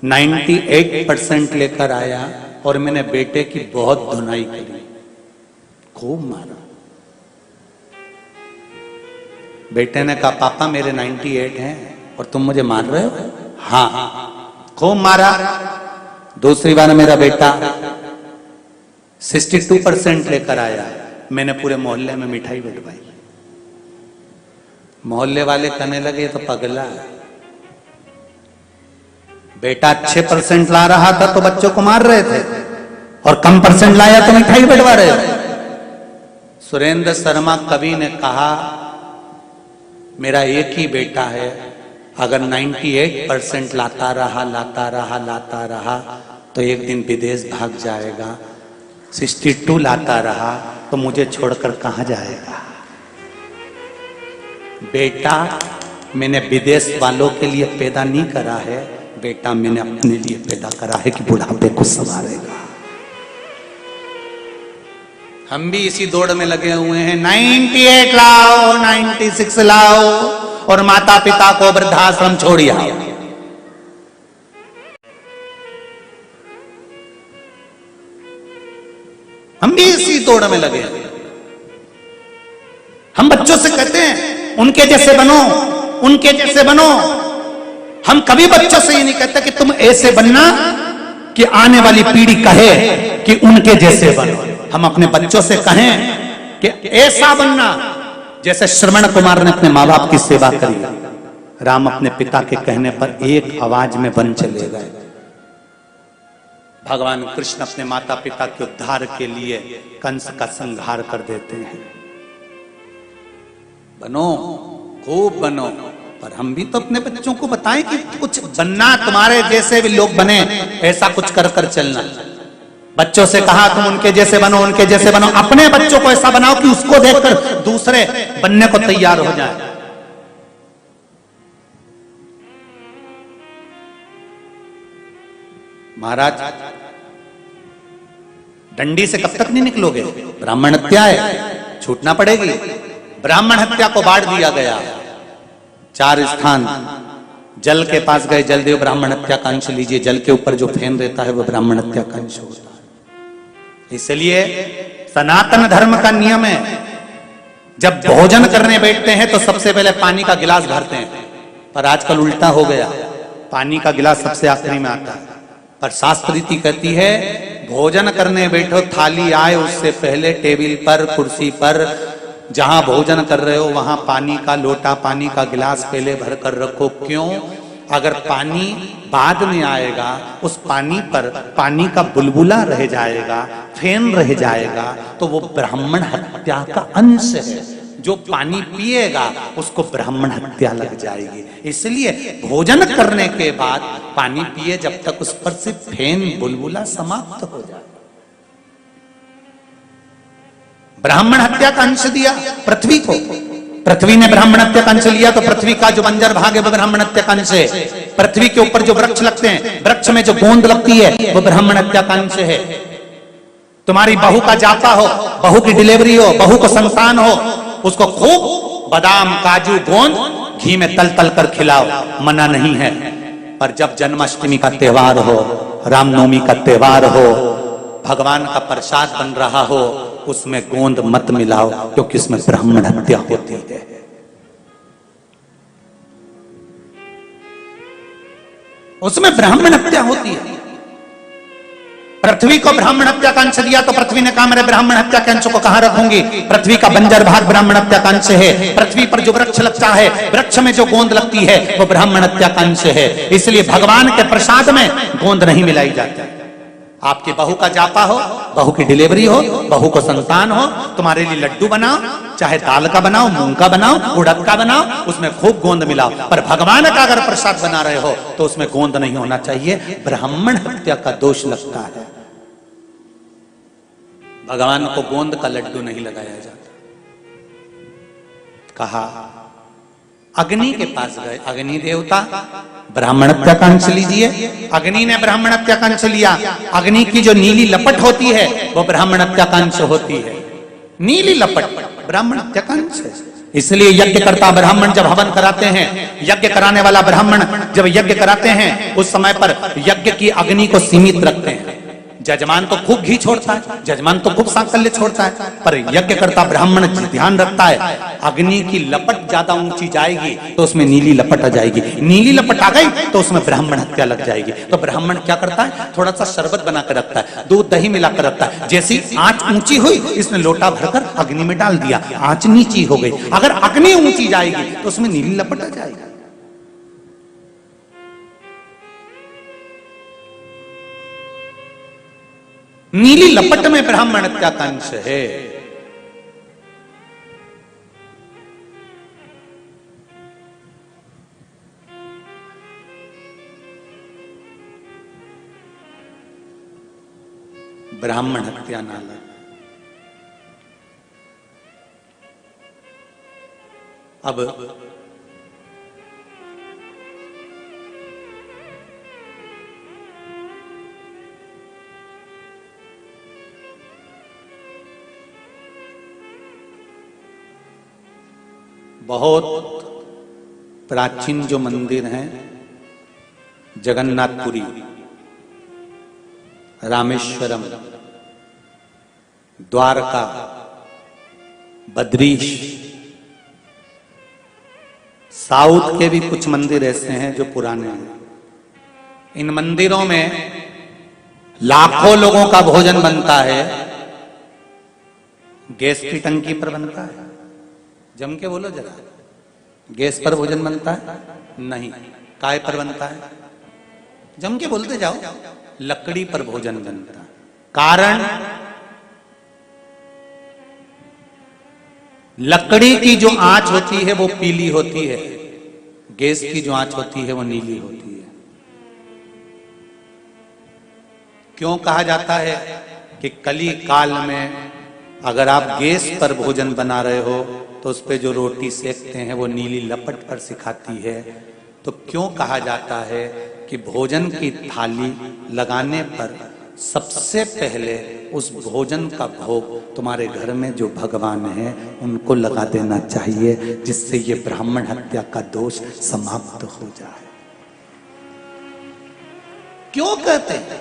Speaker 1: 98% लेकर आया और मैंने बेटे की बहुत धुनाई करी, खूब मारा। बेटे ने कहा पापा मेरे 98 हैं और तुम मुझे मार रहे हो? हाँ, खूब मारा। दूसरी बार मेरा बेटा 62% लेकर आया, मैंने पूरे मोहल्ले में मिठाई बंटवाई। मोहल्ले वाले कहने लगे तो पगला है, बेटा अच्छे % ला रहा था तो बच्चों को मार रहे थे, और कम % लाया तो मिठाई बंटवा रहे हो। सुरेंद्र शर्मा कवि ने कहा मेरा एक ही बेटा है, अगर 98% लाता रहा तो एक दिन विदेश भाग जाएगा। 62 लाता रहा तो मुझे छोड़कर कहां जाएगा? बेटा मैंने विदेश वालों के लिए पैदा नहीं करा है, बेटा मैंने अपने लिए पैदा करा है कि बुढ़ापे को संवारेगा। हम भी इसी दौड़ में लगे हुए हैं, 98 लाओ, 96 लाओ और माता पिता को वृद्धाश्रम छोड़िए। हम भी इसी दौड़ में लगे हैं। हम बच्चों से कहते हैं उनके जैसे बनो, उनके जैसे बनो। हम कभी बच्चों से ये नहीं कहते कि तुम ऐसे बनना कि आने वाली पीढ़ी कहे कि उनके जैसे बनो। हम अपने बच्चों से कहें कि ऐसा बनना जैसे श्रवण कुमार ने अपने माँ बाप की सेवा करी। राम अपने पिता के कहने पर एक आवाज में वन चले गए। भगवान कृष्ण अपने माता पिता के उद्धार के लिए कंस का संहार कर देते हैं। बनो, खूब बनो, पर हम भी तो अपने बच्चों को बताएं कि कुछ बनना, तुम्हारे जैसे भी लोग बने, ऐसा कुछ कर कर चलना। बच्चों से कहा तुम उनके जैसे बनो, उनके जैसे बनो। अपने बच्चों को ऐसा बनाओ कि उसको देखकर दूसरे बनने को तैयार हो जाए। महाराज, डंडी से कब तक नहीं निकलोगे? ब्राह्मण हत्या है, छूटना पड़ेगी। ब्राह्मण हत्या को बांट दिया गया। 4 स्थान। जल के पास गए, जलदेव ब्राह्मण हत्या का अंश लीजिए। जल के ऊपर जो फेन रहता है वह ब्राह्मण हत्या का अंश होता है। इसलिए सनातन धर्म का नियम है, जब भोजन करने बैठते हैं तो सबसे पहले पानी का गिलास भरते हैं। पर आजकल उल्टा हो गया, पानी का गिलास सबसे आखिरी में आता है। पर शास्त्र रीति कहती है भोजन करने बैठो, थाली आए उससे पहले टेबल पर, कुर्सी पर, जहां भोजन कर रहे हो वहां पानी का लोटा, पानी का गिलास पहले भर कर रखो। क्यों? अगर पानी बाद में आएगा, उस पानी पर पानी का बुलबुला रह जाएगा, फेन रह जाएगा, तो वो ब्राह्मण हत्या का अंश है। जो पानी पिएगा उसको ब्राह्मण हत्या लग जाएगी। इसलिए भोजन करने के बाद पानी पिए जब तक उस पर से फेन, बुलबुला समाप्त हो जाए। ब्राह्मण हत्या का अंश दिया पृथ्वी को। पृथ्वी ने ब्राह्मण हत्या का अंश लिया तो पृथ्वी का जो बंजर भाग है वह ब्राह्मण हत्या का अंश है। पृथ्वी के ऊपर जो वृक्ष लगते हैं, वृक्ष में जो गोंद लगती है वह ब्राह्मण हत्या का अंश है। तुम्हारी बहू का जाता हो, बहू की डिलीवरी हो, बहू को संतान हो, उसको खूब बादाम, काजू, गोंद घी में तल तल कर खिलाओ, मना नहीं है। पर जब जन्माष्टमी का त्योहार हो, रामनवमी का त्योहार हो, भगवान का प्रसाद बन रहा हो, उसमें गोंद मत मिलाओ, क्योंकि उसमें ब्राह्मण हत्या होती है। उसमें ब्राह्मण हत्या होती है। पृथ्वी को ब्राह्मण हत्या का अंश दिया तो पृथ्वी ने कहा मेरे ब्राह्मण हत्या के अंश को कहां रखूंगी? पृथ्वी का बंजर भाग ब्राह्मण हत्या का अंश है। पृथ्वी पर जो वृक्ष लगता है, वृक्ष में जो गोंद लगती है वो ब्राह्मण हत्या का अंश है। इसलिए भगवान के प्रसाद में गोंद नहीं मिलाई जाती। आपकी बहू का जापा हो, बहू की डिलीवरी हो, बहू को संतान हो, तुम्हारे लिए लड्डू बनाओ, चाहे दाल का बनाओ, मूंग का बनाओ, उड़द का बनाओ, उसमें खूब गोंद मिलाओ। पर भगवान का अगर प्रसाद बना रहे हो तो उसमें गोंद नहीं होना चाहिए, ब्राह्मण हत्या का दोष लगता है। भगवान को गोंद का लड्डू नहीं लगाया जाता। कहा अग्नि के पास गए, अग्नि देवता ब्राह्मण हत्या का अंश लीजिए। अग्नि ने ब्राह्मण हत्या का अंश लिया। अग्नि की जो नीली लपट होती है वो ब्राह्मण हत्या का अंश होती है। नीली लपट ब्राह्मण हत्या का अंश है। इसलिए यज्ञ करता ब्राह्मण जब हवन कराते हैं, यज्ञ कराने वाला ब्राह्मण जब यज्ञ कराते हैं, उस समय पर यज्ञ की अग्नि को सीमित रखते हैं। जजमान तो खूब घी छोड़ता है, जजमान तो खूब सांकल्य छोड़ता है, पर यज्ञ करता ब्राह्मण ध्यान रखता है अग्नि की लपट ज्यादा ऊंची जाएगी तो उसमें नीली लपट आ जाएगी, नीली लपट आ गई तो उसमें ब्राह्मण हत्या लग जाएगी। तो ब्राह्मण क्या करता है? थोड़ा सा शरबत बनाकर रखता है, दूध दही मिलाकर रखता है। जैसी आंच ऊंची हुई, इसने लोटा भरकर अग्नि में डाल दिया, आंच नीची हो गई। अगर अग्नि ऊंची जाएगी तो उसमें नीली लपट आ जाएगी। नीली लपट में ब्राह्मण हत्या का अंश है। ब्राह्मण हत्या ना लगे। अब बहुत प्राचीन जो मंदिर हैं, जगन्नाथपुरी, रामेश्वरम, द्वारका, बद्रीश, साउथ के भी कुछ मंदिर ऐसे हैं जो पुराने हैं। इन मंदिरों में लाखों लोगों का भोजन बनता है, गैस की टंकी पर बनता है? जम के बोलो जरा, गैस पर भोजन बनता है? नहीं। काय पर बनता है? जम के बोलते जाओ। लकड़ी पर भोजन बनता है। कारण, लकड़ी की जो आंच होती है वो पीली होती है, गैस की जो आंच होती है वो नीली होती है। क्यों कहा जाता है कि कली काल में अगर आप गैस पर भोजन बना रहे हो तो उस पे जो रोटी सेकते हैं वो नीली लपट पर सिखाती है? तो क्यों कहा जाता है कि भोजन की थाली लगाने पर सबसे पहले उस भोजन का भोग तुम्हारे घर में जो भगवान है उनको लगा देना चाहिए, जिससे ये ब्राह्मण हत्या का दोष समाप्त हो जाए? क्यों कहते हैं?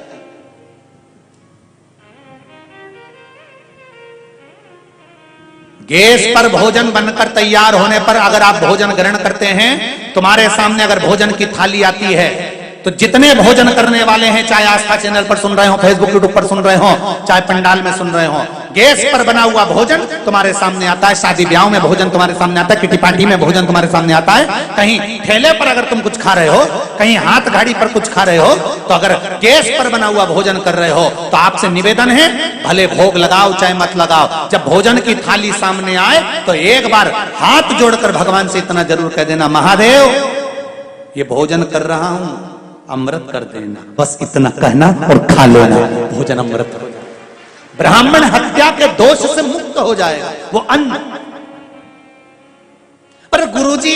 Speaker 1: गैस पर भोजन बनकर तैयार होने पर अगर आप भोजन ग्रहण करते हैं, तुम्हारे सामने अगर भोजन की थाली आती है तो जितने भोजन करने वाले हैं, चाहे आस्था चैनल पर सुन रहे हो, फेसबुक यूट्यूब पर सुन रहे हो, चाहे पंडाल में सुन रहे हो, गैस पर बना हुआ भोजन तुम्हारे सामने आता है। शादी ब्याह में भोजन तुम्हारे सामने आता है, किटी पार्टी में भोजन तुम्हारे सामने आता है। कहीं ठेले पर अगर तुम कुछ खा रहे हो, कहीं हाथ गाड़ी पर कुछ खा रहे हो, तो अगर गैस पर बना हुआ भोजन कर रहे हो तो आपसे निवेदन है, भले भोग लगाओ चाहे मत लगाओ, जब भोजन की थाली सामने आए तो एक बार हाथ जोड़कर भगवान से इतना जरूर कह देना, महादेव ये भोजन कर रहा हूं, अमृत कर देना। बस इतना कहना और खा लेना, भोजन अमृत हो जाए। ब्राह्मण हत्या के दोष से मुक्त हो जाएगा वो अन्न। पर गुरुजी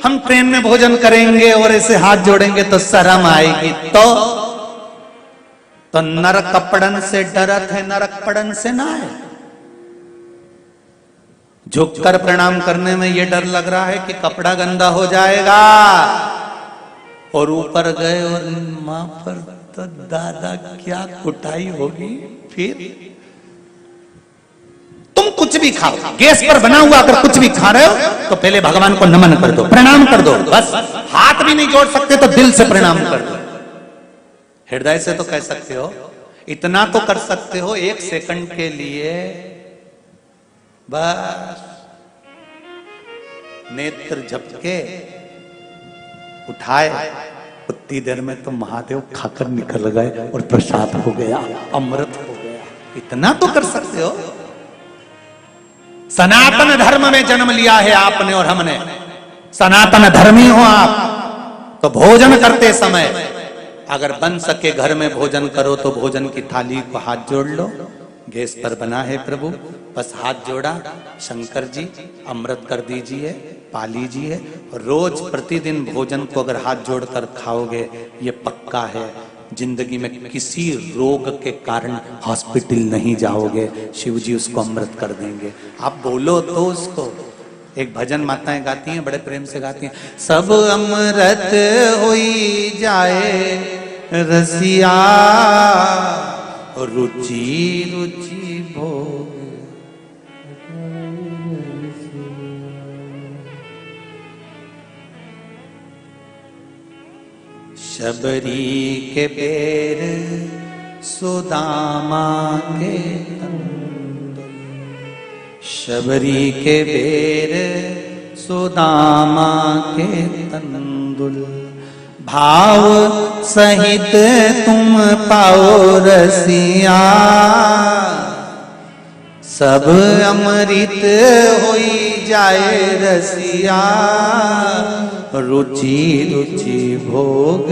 Speaker 1: हम ट्रेन में भोजन करेंगे और ऐसे हाथ जोड़ेंगे तो शर्म आएगी, तो नरक कपड़न से डरत है, नरक पड़न से ना है। झुककर प्रणाम करने में ये डर लग रहा है कि कपड़ा गंदा हो जाएगा, और ऊपर गए और मां पर तो दादा क्या कुटाई होगी। फिर तुम कुछ भी खाओ, गैस पर बना हुआ अगर कुछ भी खा रहे हो तो पहले भगवान को नमन कर दो, प्रणाम कर दो। बस हाथ भी नहीं जोड़ सकते तो दिल से प्रणाम कर दो। हृदय से तो कह सकते हो, इतना तो कर सकते हो, एक सेकंड के लिए बस नेत्र झपके उठाए, उतनी देर में तो महादेव खाकर निकल गए और प्रसाद हो गया, अमृत हो गया। इतना तो कर सकते हो। सनातन धर्म में जन्म लिया है आपने और हमने, सनातन धर्मी हो आप, तो भोजन करते समय अगर बन सके घर में भोजन करो तो भोजन की थाली को हाथ जोड़ लो। गैस पर बना है प्रभु, बस हाथ जोड़ा, शंकर जी अमृत कर दीजिए, पा लीजिए। रोज प्रतिदिन भोजन को अगर हाथ जोड़कर खाओगे, ये पक्का है जिंदगी में किसी रोग के कारण हॉस्पिटल नहीं जाओगे, शिव जी उसको अमृत कर देंगे। आप बोलो तो उसको। एक भजन माताएं गाती हैं, बड़े प्रेम से गाती हैं, सब अमृत होई जाए रसिया, रुचि रुचि भोग। शबरी के पैर सुदामा के तंदुल, शबरी के पैर सुदामा के तंदुल, भाव सहित तुम पाओ रसिया, सब अमृत होई जाए रसिया, रुचि रुचि भोग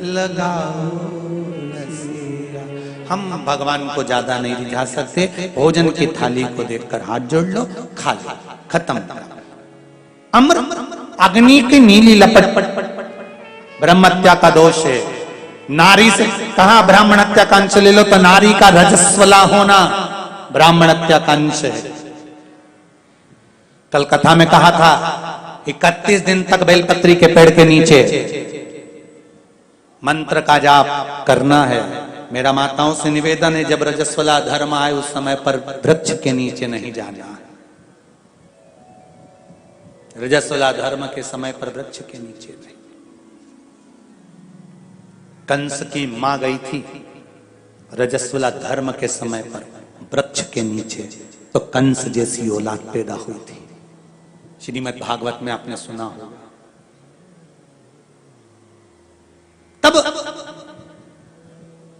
Speaker 1: लगाओ रसिया। हम भगवान को ज्यादा नहीं रिझा सकते, भोजन की थाली को देखकर हाथ जोड़ लो, खा लो, खत्म। अमृत अग्नि की नीली लपट ब्रह्मत्या का दोष है। नारी से कहा ब्राह्मण हत्या का अंश ले लो, तो नारी का रजस्वला होना ब्राह्मण हत्या का अंश है। कल कथा में कहा था 31 दिन तक बेलपत्री के पेड़ के नीचे मंत्र का जाप करना है। मेरा माताओं से निवेदन है, जब रजस्वला धर्म आए उस समय पर वृक्ष के नीचे नहीं जाना। रजस्वला धर्म के समय पर वृक्ष के नीचे नहीं। कंस की मां गई थी रजस्वला धर्म के समय पर वृक्ष के नीचे तो कंस जैसी औलाद पैदा हुई थी। श्रीमद् भागवत में आपने सुना होगा। तब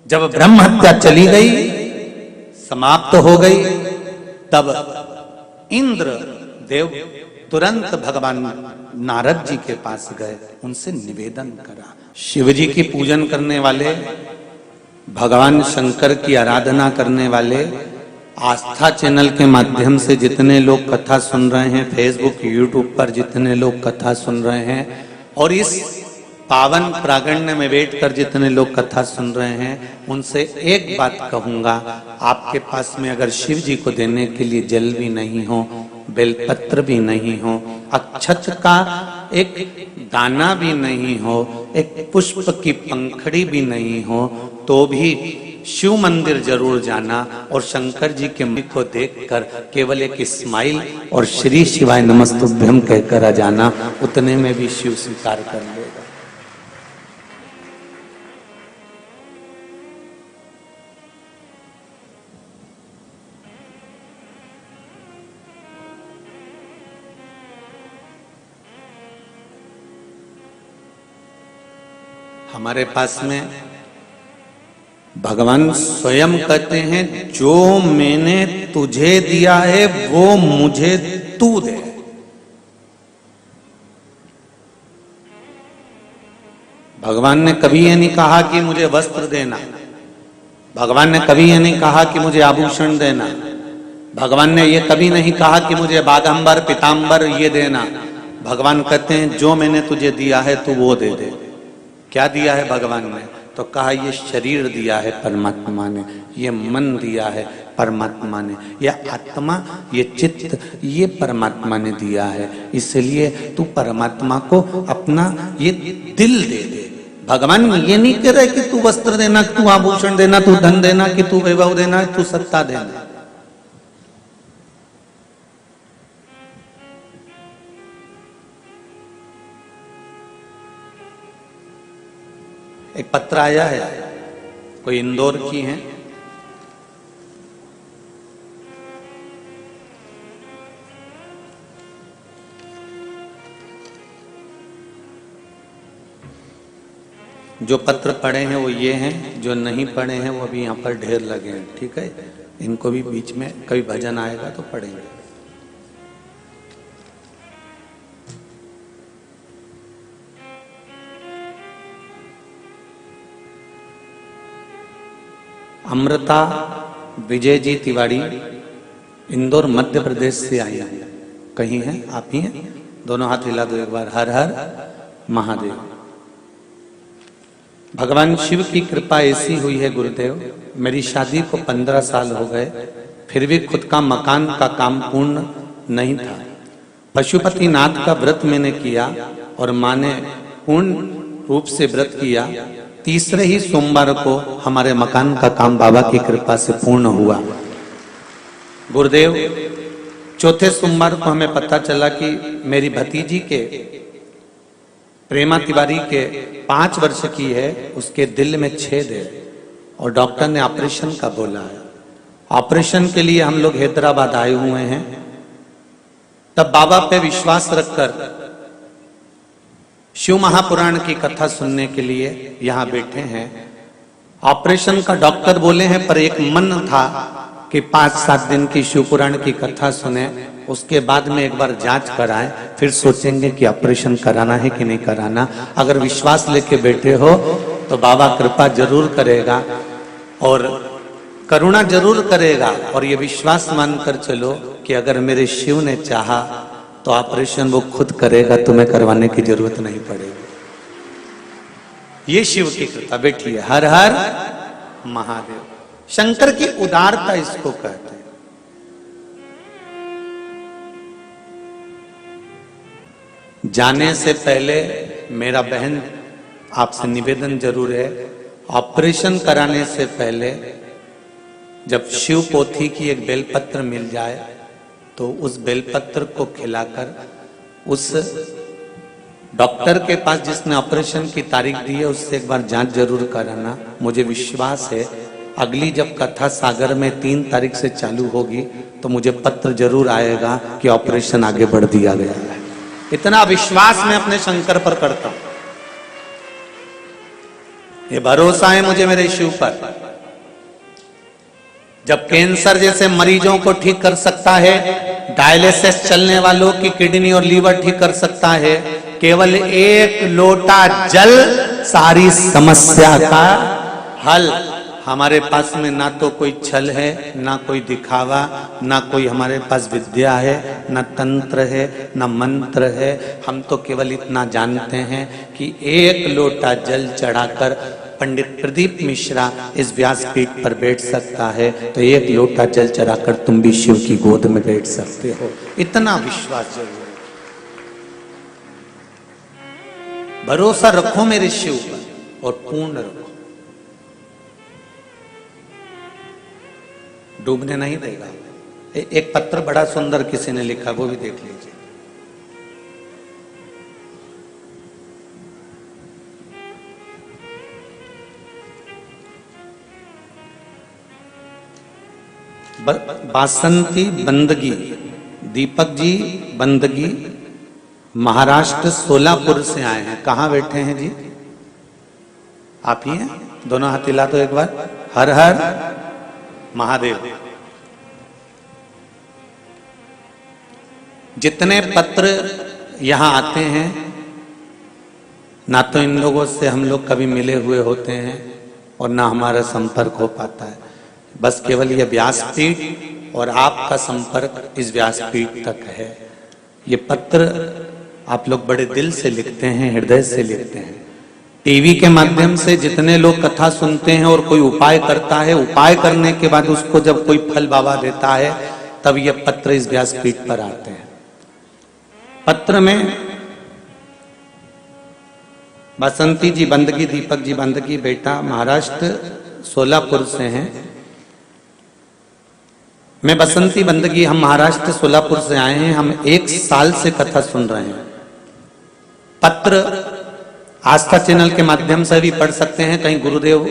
Speaker 1: जब ब्रह्म हत्या चली गई, समाप्त हो गई, तब इंद्र देव तुरंत भगवान नारद जी के पास गए, उनसे निवेदन करा। शिव जी की पूजन करने वाले, भगवान शंकर की आराधना करने वाले, आस्था चैनल के माध्यम से जितने लोग कथा सुन रहे हैं, फेसबुक यूट्यूब पर जितने लोग कथा सुन रहे हैं, और इस पावन प्रांगण में बैठकर जितने लोग कथा सुन रहे हैं, उनसे एक बात कहूंगा, आपके पास में अगर शिव जी को देने के लिए जल भी नहीं हो, बेलपत्र भी नहीं हो, अक्षत का एक दाना भी नहीं हो, एक पुष्प की पंखड़ी भी नहीं हो, तो भी शिव मंदिर जरूर जाना और शंकर जी के मुख को देखकर केवल एक स्माइल और श्री शिवाय नमस्तुभ्यम कहकर आ जाना, उतने में भी शिव स्वीकार कर लेगा। हमारे पास में भगवान स्वयं कहते हैं, जो मैंने तुझे दिया है वो मुझे तू दे। भगवान ने कभी ये नहीं कहा कि मुझे वस्त्र देना, भगवान ने कभी ये नहीं कहा कि मुझे आभूषण देना, भगवान ने ये कभी नहीं कहा कि मुझे बागंबर पीतांबर ये देना। भगवान कहते हैं, जो मैंने तुझे दिया है तू वो दे दे। क्या दिया है भगवान ने? तो कहा, ये शरीर दिया है परमात्मा ने, ये मन दिया है परमात्मा ने, ये आत्मा, ये चित्त, ये परमात्मा ने दिया है। इसलिए तू परमात्मा को अपना ये दिल दे दे। भगवान ये नहीं कह रहे कि तू वस्त्र देना, तू आभूषण देना, तू धन देना, कि तू वैभव देना, तू सत्ता देना। एक पत्र आया है, कोई इंदौर की है, जो पत्र पढ़े हैं वो ये हैं, जो नहीं पढ़े हैं वो अभी यहाँ पर ढेर लगे हैं। ठीक है, इनको भी बीच में कभी भजन आएगा तो पढ़ेंगे। अमृता विजय जी तिवारी इंदौर मध्य प्रदेश से आई है। कहीं हैं? आप ही हैं? दोनों हाथ हिला दो एक बार। हर हर महादेव। भगवान शिव की कृपा ऐसी हुई है गुरुदेव, मेरी शादी को 15 साल हो गए, फिर भी खुद का मकान का काम पूर्ण नहीं था। पशुपतिनाथ का व्रत मैंने किया और माँ ने पूर्ण रूप से व्रत किया। तीसरे ही सोमवार को हमारे मकान का काम बाबा की कृपा से पूर्ण हुआ। गुरुदेव, चौथे सोमवार को हमें पता चला कि मेरी भतीजी के प्रेमा तिवारी के 5 वर्ष की है, उसके दिल में छेद है और डॉक्टर ने ऑपरेशन का बोला है। ऑपरेशन के लिए हम लोग हैदराबाद आए हुए हैं। तब बाबा पे विश्वास रखकर शिव महापुराण की कथा सुनने के लिए यहाँ बैठे हैं। ऑपरेशन का डॉक्टर बोले हैं, पर एक मन था कि 5-7 दिन की शिव पुराण की कथा सुने, उसके बाद में एक बार जांच कराएं, फिर सोचेंगे कि ऑपरेशन कराना है कि नहीं कराना। अगर विश्वास लेके बैठे हो तो बाबा कृपा जरूर करेगा और करुणा जरूर करेगा। और ये विश्वास मानकर चलो कि अगर मेरे शिव ने चाहा तो ऑपरेशन वो खुद करेगा, तुम्हें करवाने की जरूरत नहीं पड़ेगी। ये शिव की कृपा बैठी है। हर हर महादेव। शंकर की उदारता इसको कहते हैं। जाने से पहले मेरा बहन आपसे निवेदन जरूर है, ऑपरेशन कराने से पहले जब शिव पोथी की एक बेलपत्र मिल जाए तो उस बेलपत्र को खिलाकर उस डॉक्टर के पास जिसने ऑपरेशन की तारीख दी है उससे एक बार जांच जरूर कराना। मुझे विश्वास है अगली जब कथा सागर में 3 तारीख से चालू होगी तो मुझे पत्र जरूर आएगा कि ऑपरेशन आगे बढ़ दिया गया है। इतना विश्वास मैं अपने शंकर पर करता हूं, ये भरोसा है मुझे मेरे शिव पर। जब कैंसर जैसे मरीजों को ठीक कर सकता है, डायलिसिस चलने वालों की किडनी और लीवर ठीक कर सकता है, केवल 1 लोटा जल सारी समस्या का हल। हमारे पास में ना तो कोई छल है, ना कोई दिखावा, ना कोई हमारे पास विद्या है, ना तंत्र है, ना मंत्र है। हम तो केवल इतना जानते हैं कि 1 लोटा जल चढ़ाकर पंडित प्रदीप मिश्रा इस व्यासपीठ पर बैठ सकता है, तो 1 लोटा जल चढ़ाकर तुम भी शिव की गोद में बैठ सकते हो। इतना विश्वास जरूर, भरोसा रखो मेरे शिव पर और पूर्ण रखो, डूबने नहीं देगा। एक पत्र बड़ा सुंदर किसी ने लिखा, वो भी देख लीजिए। बासंती बंदगी, दीपक जी बंदगी, महाराष्ट्र सोलापुर से आए हैं। कहां बैठे हैं जी? आप ही हैं? दोनों हाथ हिला दो एक बार। हर हर महादेव। जितने पत्र यहां आते हैं, ना तो इन लोगों से हम लोग कभी मिले हुए होते हैं और ना हमारा संपर्क हो पाता है। बस केवल ये व्यासपीठ और आपका संपर्क इस व्यासपीठ तक है। ये पत्र आप लोग बड़े दिल से लिखते हैं, हृदय से लिखते हैं। टीवी के माध्यम से जितने लोग कथा सुनते हैं और कोई उपाय करता है, उपाय करने के बाद उसको जब कोई फल बाबा देता है, तब ये पत्र इस व्यासपीठ पर आते हैं। पत्र में बसंती जी बंदगी, दीपक जी बंदगी बेटा महाराष्ट्र सोलापुर से हैं। मैं बसंती बंदगी, हम महाराष्ट्र सोलापुर से आए हैं। हम 1 साल से कथा सुन रहे हैं। पत्र आस्था चैनल के माध्यम से भी पढ़ सकते हैं। कहीं गुरुदेव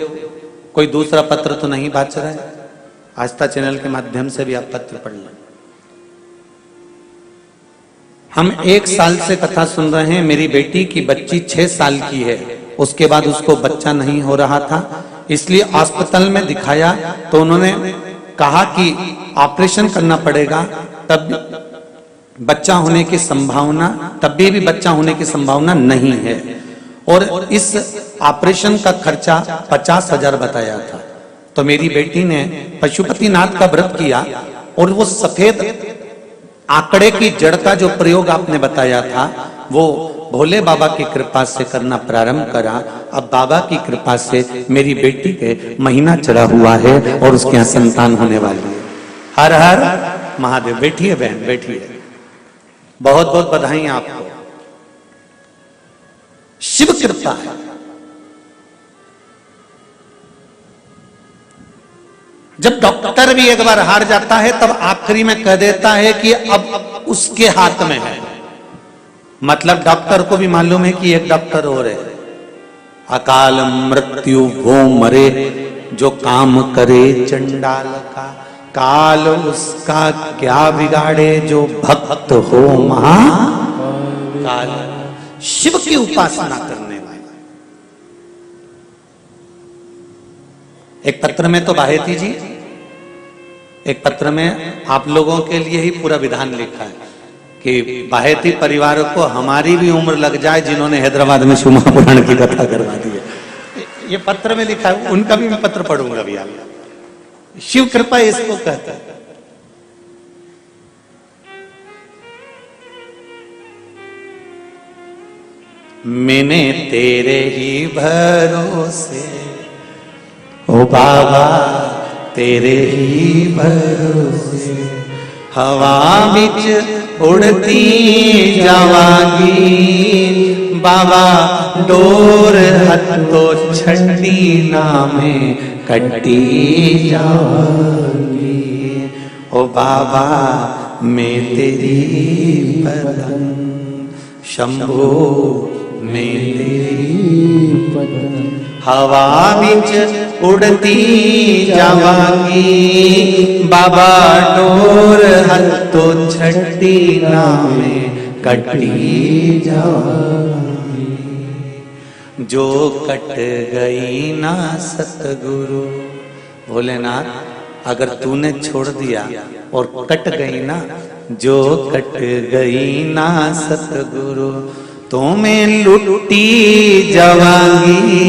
Speaker 1: कोई दूसरा पत्र तो नहीं बाच रहा है, आस्था चैनल के माध्यम से भी आप पत्र पढ़ लें। हम 1 साल से कथा सुन रहे हैं। मेरी बेटी की बच्ची 6 साल की है, उसके बाद उसको बच्चा नहीं हो रहा था, इसलिए अस्पताल में दिखाया तो उन्होंने कहा कि ऑपरेशन करना पड़ेगा, तब बच्चा होने की संभावना, तब भी बच्चा होने की संभावना नहीं है। और इस ऑपरेशन का खर्चा 50,000 बताया था। तो मेरी बेटी ने पशुपतिनाथ का व्रत किया और वो सफेद आंकड़े की जड़ का जो प्रयोग आपने बताया था, वो भोले बाबा की कृपा से करना प्रारंभ करा। अब बाबा की कृपा से मेरी बेटी के महीना चढ़ा हुआ है और उसके यहाँ संतान होने वाली है। हर हर महादेव। बैठिए बहन, बैठिए। बहुत बहुत बधाई आपको। शिव कृपा है। जब डॉक्टर भी एक बार हार जाता है, तब आखिरी में कह देता है कि अब उसके हाथ में है। मतलब डॉक्टर को भी मालूम है कि एक डॉक्टर और है। अकाल मृत्यु वो मरे जो काम करे चंडाल का, काल उसका क्या बिगाड़े जो भक्त हो महाकाल। शिव की उपासना करने वाले। एक पत्र में तो बाहेती जी, एक पत्र में आप लोगों के लिए ही पूरा विधान लिखा है कि बाहेती परिवार को हमारी भी उम्र लग जाए जिन्होंने हैदराबाद में शिव महापुराण की कथा करवा दी है। ये पत्र में लिखा है, उनका भी मैं पत्र पढ़ूंगा भी। आप शिव कृपा इसको कहता है। मैंने तेरे ही भरोसे, ओ बाबा तेरे ही भरोसे, हवा बिच उड़ती जावागी, बाबा डोर हथो छठी नामे कटी जावागी। ओ बाबा मैं तेरी बदन, शंभो मैं तेरी बदन, हवा बिच उड़ती जावांगी, बाबा डोर हल तो छठी नामे कटी जावांगी। जो कट गई ना सतगुरु, भोलेनाथ अगर तूने छोड़ दिया और कट गई ना, जो कट गई ना सतगुरु, तो मैं लुटी जावांगी,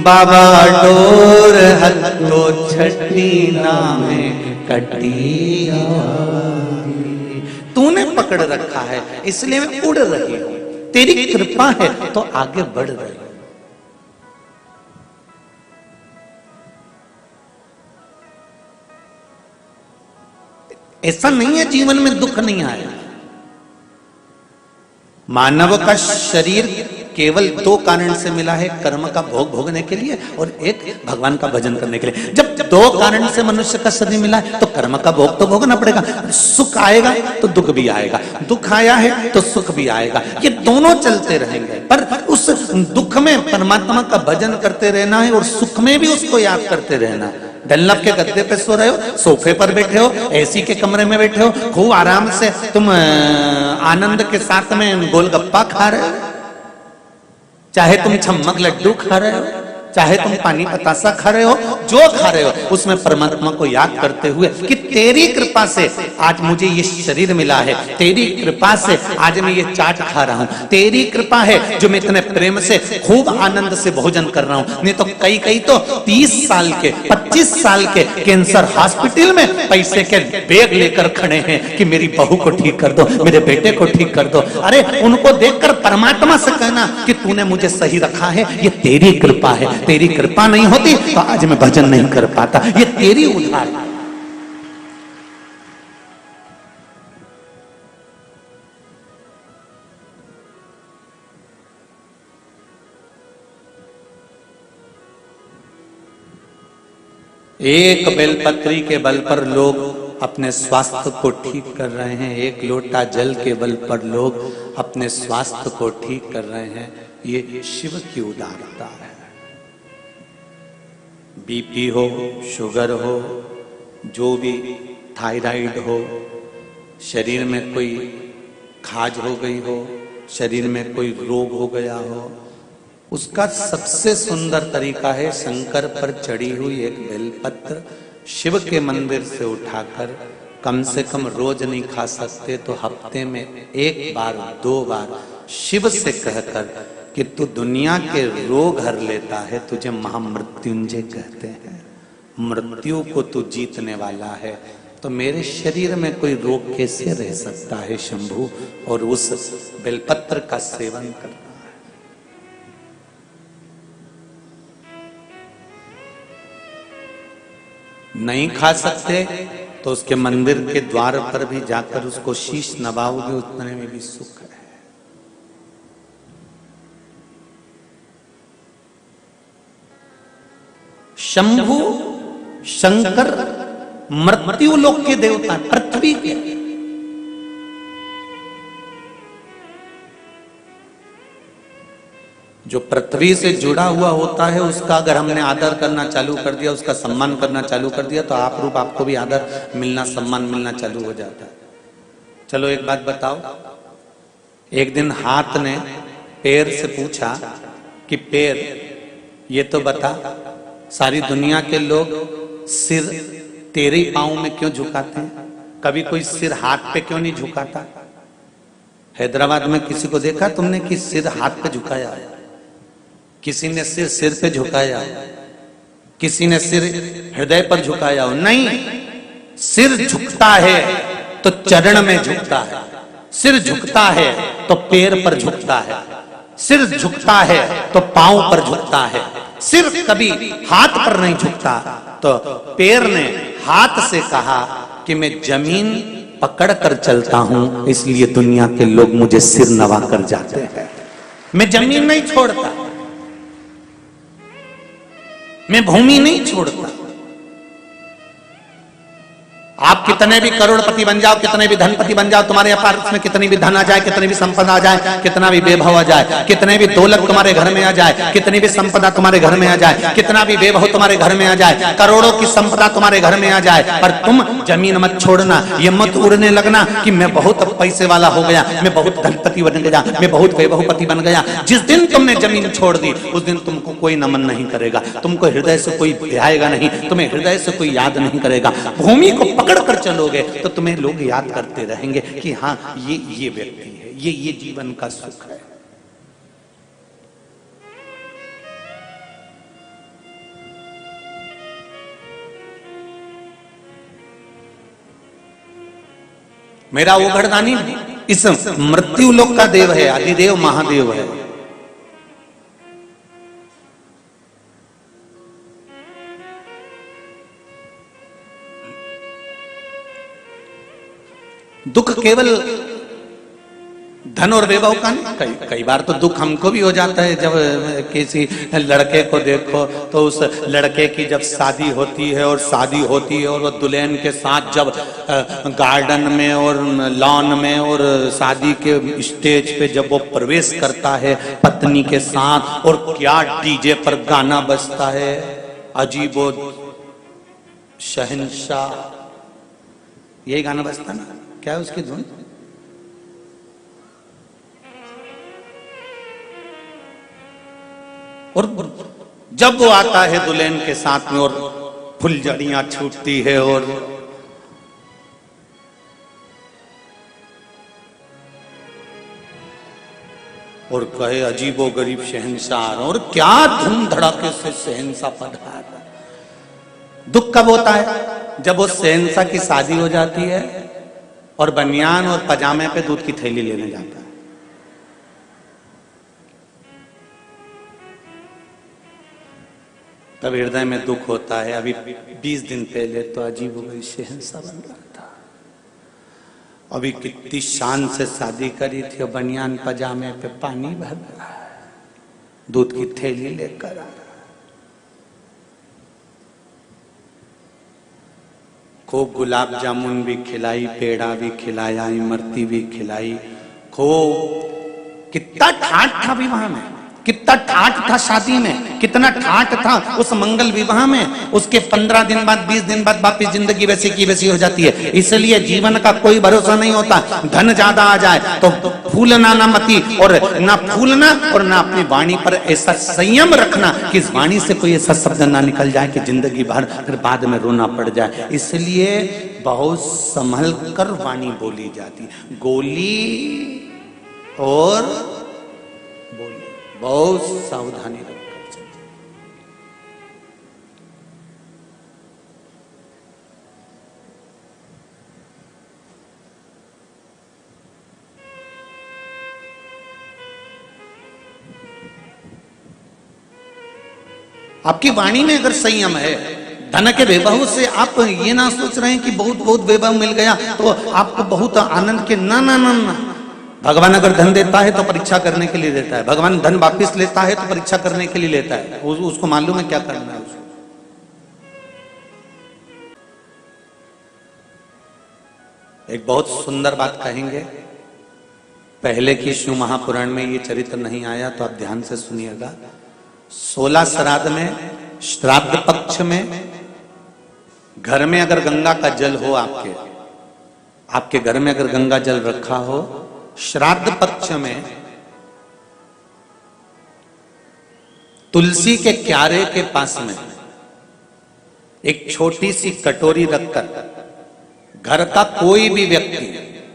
Speaker 1: बाबा डोर हल तो छठी नामे कटी जावांगी। तूने पकड़ रखा है इसलिए मैं उड़ रही हूं, तेरी कृपा है तो आगे बढ़ रही हूं। ऐसा नहीं है जीवन में दुख नहीं आया। मानव का शरीर केवल दो कारण से मिला है, कर्म का भोग भोगने के लिए और एक भगवान का भजन करने के लिए। जब दो कारण से मनुष्य का शरीर मिला है तो कर्म का भोग तो भोगना पड़ेगा। सुख आएगा तो दुख भी आएगा, दुख आया है तो सुख भी आएगा, ये दोनों चलते रहेंगे। पर उस दुख में परमात्मा का भजन करते रहना है और सुख में भी उसको याद करते रहना है। डल्लब के गद्दे पे सो रहे हो, सोफे पर बैठे हो, एसी के कमरे में बैठे हो, खूब आराम से तुम आनंद के साथ में गोलगप्पा खा रहे हो, चाहे तुम छम्मक लड्डू खा रहे हो, चाहे तुम पानी बतासा खा रहे हो, जो खा रहे हो उसमें परमात्मा को याद करते हुए कि तेरी कृपा से आज मुझे ये शरीर मिला है, तेरी कृपा से आज मैं ये चाट खा रहा हूं, तेरी कृपा है जो मैं इतने प्रेम से खूब आनंद से भोजन कर रहा हूं। नहीं तो कई तो 30 साल के 25 साल के कैंसर हॉस्पिटल में पैसे के बैग लेकर खड़े हैं कि मेरी बहू को ठीक कर दो, मेरे बेटे को ठीक कर दो। अरे उनको देखकर परमात्मा से कहना कि तूने मुझे सही रखा है, ये तेरी कृपा है, तेरी कृपा नहीं होती तो आज मैं भजन नहीं कर पाता, ये तेरी उधार है। एक बेलपत्री के बल पर लोग अपने स्वास्थ्य को ठीक कर रहे हैं, एक लोटा जल के बल पर लोग अपने स्वास्थ्य को ठीक कर रहे हैं। ये शिव की उदारता है। बीपी हो, शुगर हो, जो भी थायराइड हो, शरीर में कोई खाज हो गई हो, शरीर में कोई रोग हो गया हो, उसका सबसे सुंदर तरीका है शंकर पर चढ़ी हुई एक बेलपत्र शिव के मंदिर से उठाकर, कम से कम रोज नहीं खा सकते तो हफ्ते में एक बार 2 बार शिव से कहकर कि तू दुनिया के रोग हर लेता है, तुझे महामृत्युंजय कहते हैं, मृत्यु को तू जीतने वाला है, तो मेरे शरीर में कोई रोग कैसे रह सकता है शंभू। और उस बेलपत्र का सेवन करना है। नहीं खा सकते तो उसके मंदिर के द्वार पर भी जाकर उसको शीश नवाओगे, उतने में भी सुख है। शंभु शंकर मृत्यु लोक के देवता, पृथ्वी के। जो पृथ्वी से जुड़ा हुआ होता है उसका अगर हमने आदर करना चालू कर दिया, उसका सम्मान करना चालू कर दिया, तो आप रूप आपको भी आदर मिलना, सम्मान मिलना चालू हो जाता है। चलो एक बात बताओ, एक दिन हाथ ने पैर से पूछा कि पैर ये तो बता, सारी दुनिया के लोग सिर तेरे ही पांव में क्यों झुकाते हैं, कभी कोई सिर हाथ पे क्यों नहीं झुकाता? हैदराबाद में किसी को देखा तुमने कि सिर हाथ पे झुकाया? किसी ने सिर सिर पे झुकाया, किसी ने सिर हृदय पर झुकाया हो? नहीं, सिर झुकता है तो चरण में झुकता है, सिर झुकता है तो पैर पर झुकता है, सिर झुकता है तो पांव पर झुकता है, सिर कभी हाथ पर नहीं झुकता। तो पैर ने हाथ से कहा कि मैं जमीन पकड़ कर चलता हूं, इसलिए दुनिया के लोग मुझे सिर नवा कर जाते हैं। मैं जमीन नहीं छोड़ता, मैं भूमि नहीं छोड़ता। आप कितने भी करोड़पति बन जाओ, कितने भी धनपति बन जाओ, तुम्हारे पास में कितनी भी धन आ जाए, कितनी भी संपदा आ जाए, कितना भी वैभव आ जाए, कितने भी दौलत तुम्हारे घर में आ जाए, कितनी भी संपदा तुम्हारे घर में आ जाए, कितना भी वैभव तुम्हारे घर में आ जाए, करोड़ों की संपदा तुम्हारे घर में आ जाए, पर तुम जमीन मत छोड़ना, ये मत उड़ने लगना कि मैं बहुत पैसे वाला हो गया, मैं बहुत धनपति बन गया, मैं बहुत वैभवपति बन गया। जिस दिन तुमने जमीन छोड़ दी उस दिन तुमको कोई नमन नहीं करेगा, तुमको हृदय से कोई ध्याएगा नहीं, तुम्हें हृदय से कोई याद नहीं करेगा। भूमि को पकड़ कर चलोगे तो तुम्हें लोग याद करते रहेंगे कि हाँ ये व्यक्ति है, ये जीवन का सुख है। मेरा वो घरदानी इस मृत्यु लोक का देव है, आदिदेव महादेव है। दुख केवल धन और वैभव का नहीं, कई बार तो दुख हमको भी हो जाता है। जब किसी लड़के को देखो तो उस लड़के की जब शादी होती है और वो दुल्हन के साथ जब गार्डन में और लॉन में और शादी के स्टेज पे जब वो प्रवेश करता है पत्नी के साथ, और क्या डीजे पर गाना बजता है, अजीबो शहंशाह, यही गाना बजता ना, क्या है उसकी धुन? और जब वो आता है दुल्हन के साथ में और फुलझड़ियां छूटती है और कहे अजीबो गरीब शहंशाह, और क्या धूम धड़ाके से शहंशाह पढ़ा। दुख कब होता है? जब वो शहंशाह की शादी हो जाती है और बनियान और पजामे पे दूध की थैली लेने जाता है। तब हृदय में दुख होता है। अभी 20 दिन पहले तो अजीब गरीब शहंशाह बन रहा था, अभी कितनी शान से शादी करी थी और बनियान पजामे पे पानी भर रहा है, दूध की थैली लेकर आ रहा है। खूब गुलाब जामुन भी खिलाई, पेड़ा भी खिलाया, इमरती भी खिलाई, खूब। कितना ठाठ था विवाह में, कितना ठाठ था शादी में, कितना ठाठ था उस मंगल विवाह में। उसके 15 दिन बाद 20 दिन बाद वापिस जिंदगी वैसी की वैसी हो जाती है। इसलिए जीवन का कोई भरोसा नहीं होता। धन ज्यादा आ जाए तो फूलना ना मती, और ना फूलना और ना अपनी वाणी पर ऐसा संयम रखना कि इस वाणी से कोई ऐसा शब्द ना निकल जाए कि जिंदगी भर फिर बाद में रोना पड़ जाए। इसलिए बहुत संभल कर वाणी बोली जाती, गोली और बोली बहुत सावधानी रखकर। आपकी वाणी में अगर संयम है, धन के वैभव से आप ये ना सोच रहे हैं कि बहुत बहुत वैभव मिल गया तो आपको बहुत आनंद के, ना ना ना ना। भगवान अगर धन देता है तो परीक्षा करने के लिए देता है, भगवान धन वापिस लेता है तो परीक्षा करने के लिए लेता है। उसको मालूम है क्या करना है उसको। एक बहुत सुंदर बात कहेंगे, पहले की शिव महापुराण में ये चरित्र नहीं आया तो आप ध्यान से सुनिएगा। 16 श्राद्ध में, श्राद्ध पक्ष में घर में अगर गंगा का जल हो, आपके घर में अगर गंगा जल रखा हो, श्राद्ध पक्ष में तुलसी के क्यारे के पास में एक छोटी सी कटोरी रखकर घर का कोई भी व्यक्ति,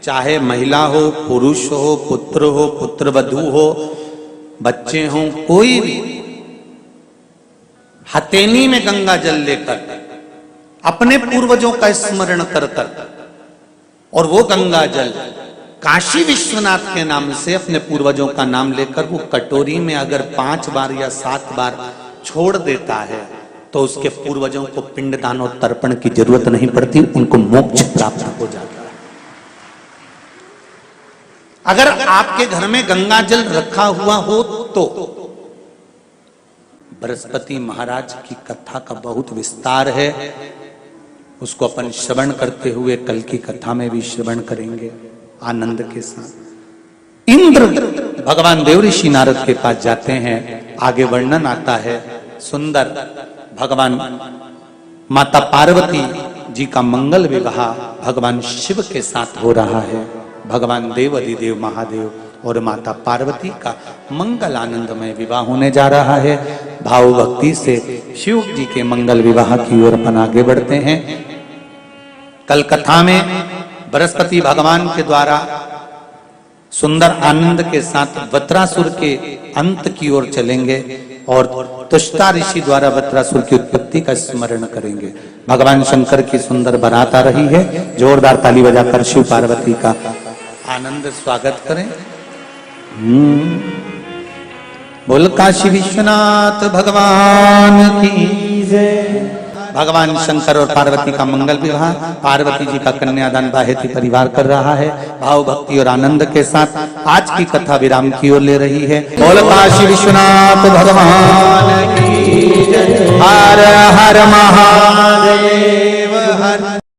Speaker 1: चाहे महिला हो, पुरुष हो, पुत्रवधू हो, बच्चे हों, कोई भी हथेली में गंगा जल लेकर अपने पूर्वजों का स्मरण कर और वो गंगा जल काशी विश्वनाथ के नाम से अपने पूर्वजों का नाम लेकर वो कटोरी में अगर 5 बार या 7 बार छोड़ देता है तो उसके पूर्वजों को पिंडदान और तर्पण की जरूरत नहीं पड़ती, उनको मोक्ष प्राप्त हो जाता है। अगर आपके घर में गंगा जल रखा हुआ हो तो बृहस्पति महाराज की कथा का बहुत विस्तार है। उसको अपन श्रवण करते हुए कल की कथा में भी श्रवण करेंगे आनंद के साथ। इंद्र भगवान देव ऋषि नारद के पास जाते हैं, आगे वर्णन आता है सुंदर। भगवान माता पार्वती जी का मंगल विवाह भगवान शिव के साथ हो रहा है। भगवान देव अधिदेव महादेव और माता पार्वती का मंगल आनंदमय विवाह होने जा रहा है। भाव भक्ति से शिव जी के मंगल विवाह की ओर अपन आगे बढ़ते हैं। कल कथा में बृहस्पति भगवान के द्वारा सुंदर आनंद के साथ वत्रासुर के अंत की ओर चलेंगे और तुष्टा ऋषि द्वारा वत्रासुर की उत्पत्ति का स्मरण करेंगे। भगवान शंकर की सुंदर बारात आ रही है, जोरदार ताली बजाकर शिव पार्वती का आनंद स्वागत करें। बोल काशी विश्वनाथ भगवान की जय। भगवान शंकर और पार्वती का मंगल विवाह, पार्वती जी का कन्यादान बाहेती परिवार कर रहा है। भाव भक्ति और आनंद के साथ आज की कथा विराम की ओर ले रही है। बोल काशी विश्वनाथ भगवान की जय। हर हर महादेव हर